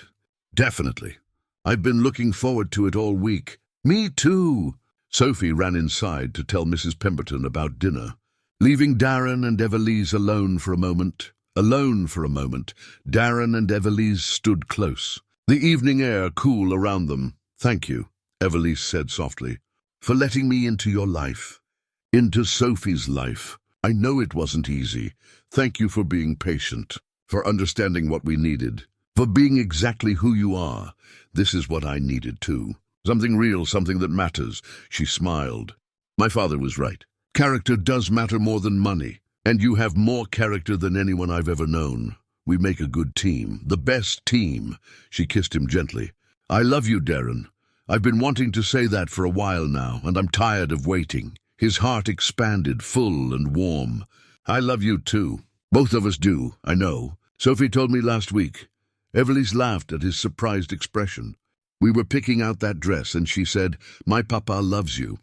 A: Definitely. I've been looking forward to it all week. Me too. Sophie ran inside to tell Mrs. Pemberton about dinner. Leaving Daren and Evelise alone for a moment, Daren and Evelise stood close. The evening air cool around them. Thank you, Evelise said softly, for letting me into your life, into Sophie's life. I know it wasn't easy. Thank you for being patient, for understanding what we needed, for being exactly who you are. This is what I needed too. Something real, something that matters. She smiled. My father was right. Character does matter more than money, and you have more character than anyone I've ever known. We make a good team, the best team. She kissed him gently. I love you, Daren. I've been wanting to say that for a while now, and I'm tired of waiting. His heart expanded, full and warm. I love you too. Both of us do, I know. Sophie told me last week. Evelise laughed at his surprised expression. We were picking out that dress, and she said, my papa loves you.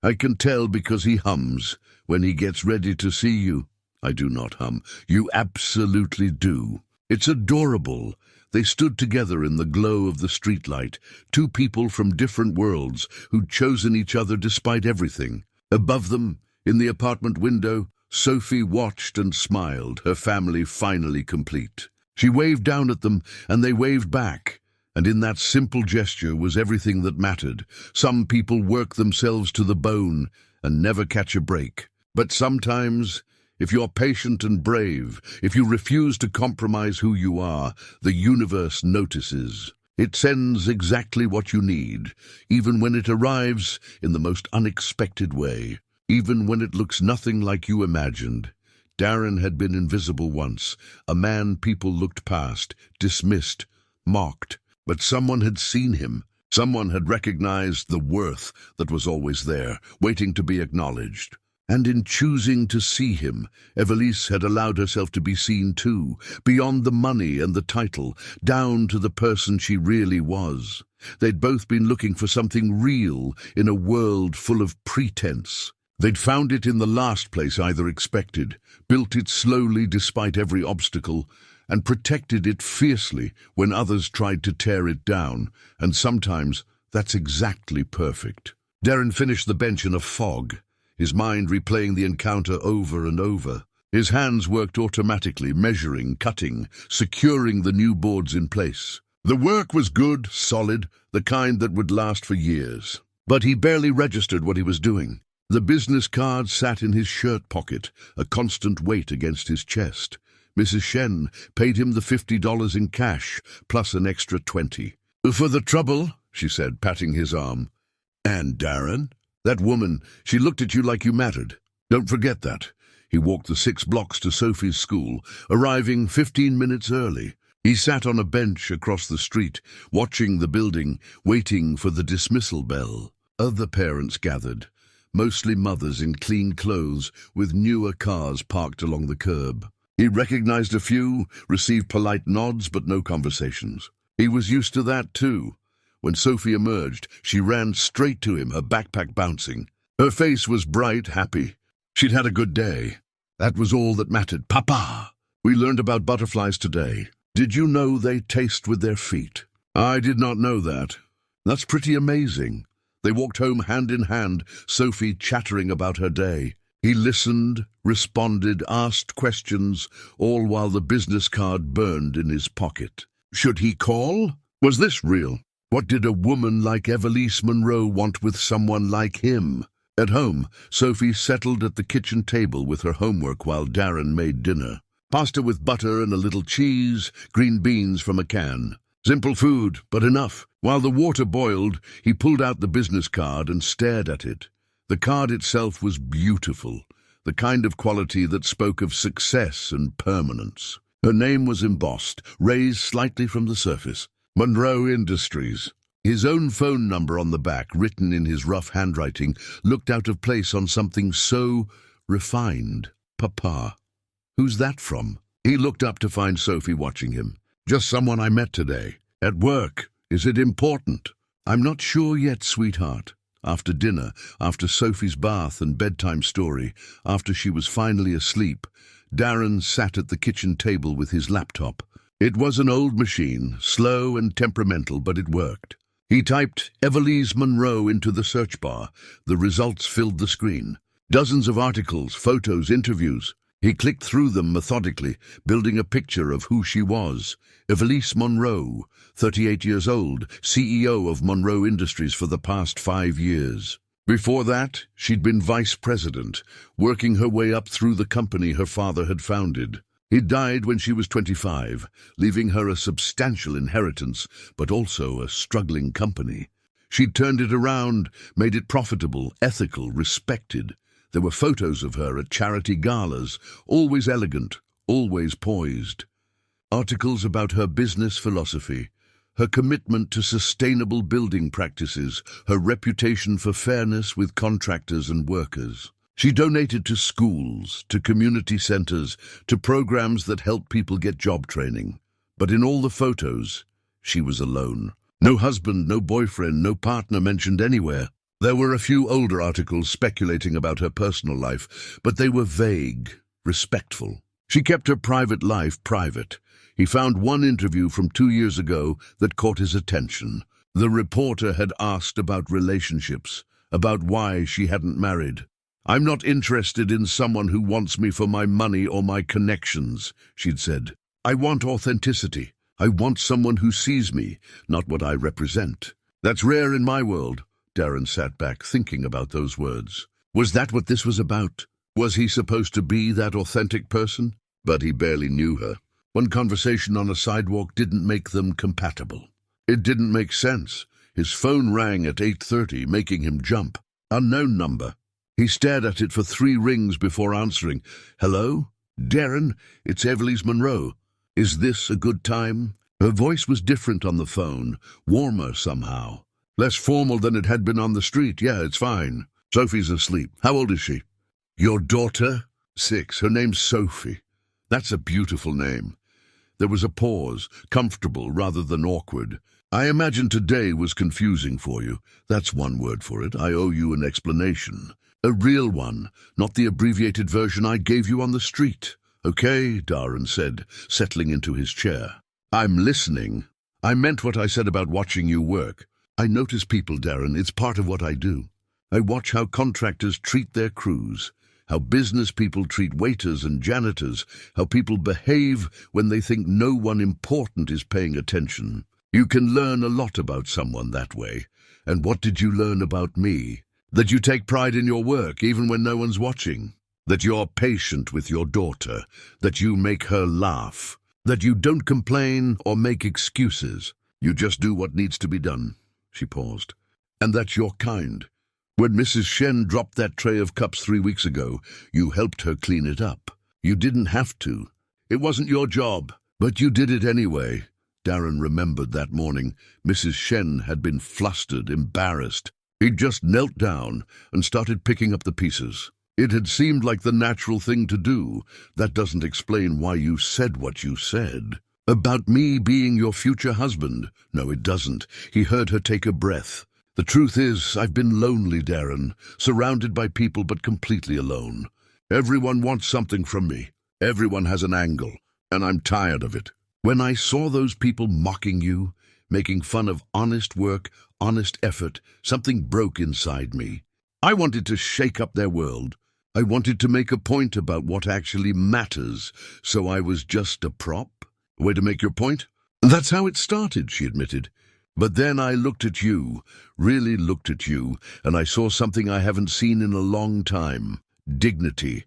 A: I can tell because he hums when he gets ready to see you. I do not hum. You absolutely do. It's adorable. They stood together in the glow of the streetlight, two people from different worlds who'd chosen each other despite everything. Above them, in the apartment window, Sophie watched and smiled, her family finally complete. She waved down at them, and they waved back. And in that simple gesture was everything that mattered. Some people work themselves to the bone and never catch a break. But sometimes, if you're patient and brave, if you refuse to compromise who you are, the universe notices. It sends exactly what you need, even when it arrives in the most unexpected way, even when it looks nothing like you imagined. Daren had been invisible once, a man people looked past, dismissed, mocked. But someone had seen him. Someone had recognized the worth that was always there, waiting to be acknowledged. And in choosing to see him, Evelise had allowed herself to be seen too, beyond the money and the title, down to the person she really was. They'd both been looking for something real in a world full of pretense. They'd found it in the last place either expected, built it slowly despite every obstacle, and protected it fiercely when others tried to tear it down, and sometimes that's exactly perfect. Daren finished the bench in a fog, his mind replaying the encounter over and over. His hands worked automatically, measuring, cutting, securing the new boards in place. The work was good, solid, the kind that would last for years. But he barely registered what he was doing. The business card sat in his shirt pocket, a constant weight against his chest. Mrs. Shen paid him the $50 in cash, plus an extra $20. For the trouble, she said, patting his arm. And Daren? That woman, she looked at you like you mattered. Don't forget that. He walked the 6 blocks to Sophie's school, arriving 15 minutes early. He sat on a bench across the street, watching the building, waiting for the dismissal bell. Other parents gathered, mostly mothers in clean clothes with newer cars parked along the curb. He recognized a few, received polite nods but no conversations. He was used to that too. When Sophie emerged, she ran straight to him, her backpack bouncing. Her face was bright, happy. She'd had a good day. That was all that mattered. Papa! We learned about butterflies today. Did you know they taste with their feet? I did not know that. That's pretty amazing. They walked home hand in hand, Sophie chattering about her day. He listened, responded, asked questions, all while the business card burned in his pocket. Should he call? Was this real? What did a woman like Evelise Monroe want with someone like him? At home, Sophie settled at the kitchen table with her homework while Daren made dinner. Pasta with butter and a little cheese, green beans from a can. Simple food, but enough. While the water boiled, he pulled out the business card and stared at it. The card itself was beautiful, the kind of quality that spoke of success and permanence. Her name was embossed, raised slightly from the surface. Monroe Industries. His own phone number on the back, written in his rough handwriting, looked out of place on something so refined. Papa. Who's that from? He looked up to find Sophie watching him. Just someone I met today. At work. Is it important? I'm not sure yet, sweetheart. After dinner, after Sophie's bath and bedtime story, after she was finally asleep, Daren sat at the kitchen table with his laptop. It was an old machine, slow and temperamental, but it worked. He typed Evelise Monroe into the search bar. The results filled the screen. Dozens of articles, photos, interviews. He clicked through them methodically, building a picture of who she was. Evelise Monroe, 38 years old, CEO of Monroe Industries for the past 5 years. Before that, she'd been vice president, working her way up through the company her father had founded. He died when she was 25, leaving her a substantial inheritance, but also a struggling company. She'd turned it around, made it profitable, ethical, respected. There were photos of her at charity galas, always elegant, always poised. Articles about her business philosophy, her commitment to sustainable building practices, her reputation for fairness with contractors and workers. She donated to schools, to community centers, to programs that help people get job training. But in all the photos, she was alone. No husband, no boyfriend, no partner mentioned anywhere. There were a few older articles speculating about her personal life, but they were vague, respectful. She kept her private life private. He found one interview from 2 years ago that caught his attention. The reporter had asked about relationships, about why she hadn't married. "I'm not interested in someone who wants me for my money or my connections," she'd said. "I want authenticity. I want someone who sees me, not what I represent." That's rare in my world. Daren sat back, thinking about those words. Was that what this was about? Was he supposed to be that authentic person? But he barely knew her. One conversation on a sidewalk didn't make them compatible. It didn't make sense. His phone rang at 8:30, making him jump. Unknown number. He stared at it for 3 rings before answering. "Hello? Daren, it's Evelise Monroe. Is this a good time?" Her voice was different on the phone, warmer somehow. Less formal than it had been on the street. "Yeah, it's fine. Sophie's asleep. How old is she?" "Your daughter?" 6. Her name's Sophie. That's a beautiful name. There was a pause, comfortable rather than awkward. "I imagine today was confusing for you. That's one word for it. I owe you an explanation. A real one, not the abbreviated version I gave you on the street." "Okay," Daren said, settling into his chair. "I'm listening. I meant what I said about watching you work. I notice people, Daren. It's part of what I do. I watch how contractors treat their crews, how business people treat waiters and janitors, how people behave when they think no one important is paying attention. You can learn a lot about someone that way. And what did you learn about me? That you take pride in your work even when no one's watching. That you're patient with your daughter. That you make her laugh. That you don't complain or make excuses. You just do what needs to be done." She paused. "And that you're kind. When Mrs. Shen dropped that tray of cups 3 weeks ago, you helped her clean it up. You didn't have to. It wasn't your job, but you did it anyway." Daren remembered that morning. Mrs. Shen had been flustered, embarrassed. He'd just knelt down and started picking up the pieces. It had seemed like the natural thing to do. "That doesn't explain why you said what you said. About me being your future husband." "No, it doesn't." He heard her take a breath. "The truth is, I've been lonely, Daren, surrounded by people but completely alone. Everyone wants something from me. Everyone has an angle, and I'm tired of it. When I saw those people mocking you, making fun of honest work, honest effort. Something broke inside me. I wanted to shake up their world. I wanted to make a point about what actually matters, so I was just a prop. Way to make your point? That's how it started, she admitted. But then I looked at you, really looked at you, and I saw something I haven't seen in a long time. Dignity.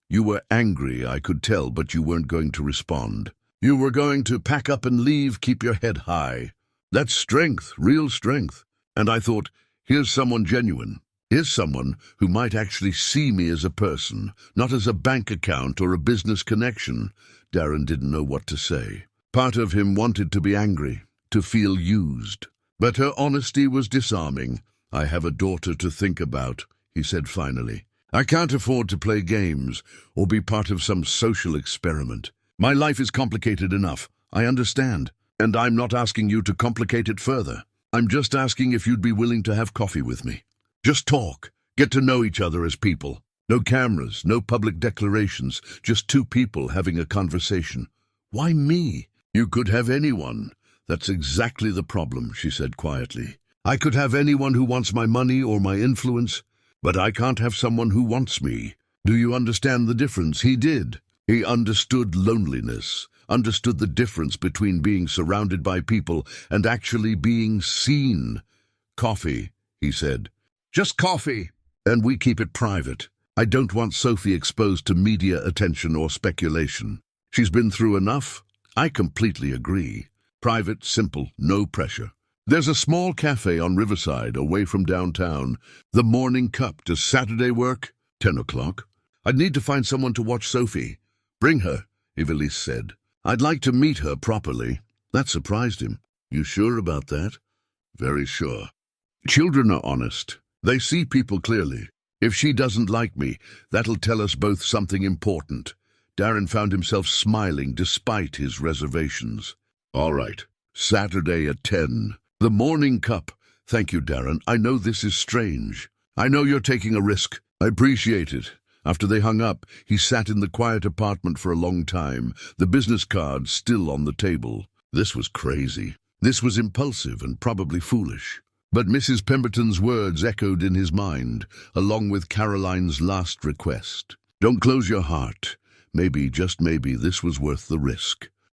A: You were angry, I could tell, but you weren't going to respond. You were going to pack up and leave, keep your head high. That's strength, real strength. And I thought, here's someone genuine. Here's someone who might actually see me as a person, not as a bank account or a business connection. Daren didn't know what to say. Part of him wanted to be angry, to feel used. But her honesty was disarming. I have a daughter to think about, he said finally. I can't afford to play games or be part of some social experiment. My life is complicated enough, I understand, and I'm not asking you to complicate it further. I'm just asking if you'd be willing to have coffee with me. Just talk, get to know each other as people. No cameras, no public declarations, just two people having a conversation. Why me? You could have anyone. That's exactly the problem, she said quietly. I could have anyone who wants my money or my influence, but I can't have someone who wants me. Do you understand the difference? He did. He understood loneliness, understood the difference between being surrounded by people and actually being seen. Coffee, he said. Just coffee. And we keep it private. I don't want Sophie exposed to media attention or speculation. She's been through enough. I completely agree. Private, simple, no pressure. There's a small cafe on Riverside, away from downtown. The Morning Cup. Does Saturday work? 10 o'clock. I'd need to find someone to watch Sophie. Bring her, Evelise said. I'd like to meet her properly. That surprised him. You sure about that? Very sure. Children are honest. They see people clearly. If she doesn't like me, that'll tell us both something important. Daren found himself smiling despite his reservations. All right, Saturday at 10. The Morning Cup. Thank you, Daren. I know this is strange. I know you're taking a risk. I appreciate it. After they hung up, he sat in the quiet apartment for a long time, the business cards still on the table. This was crazy. This was impulsive and probably foolish. But Mrs. Pemberton's words echoed in his mind, along with Caroline's last request. Don't close your heart. Maybe, just maybe, this was worth the risk.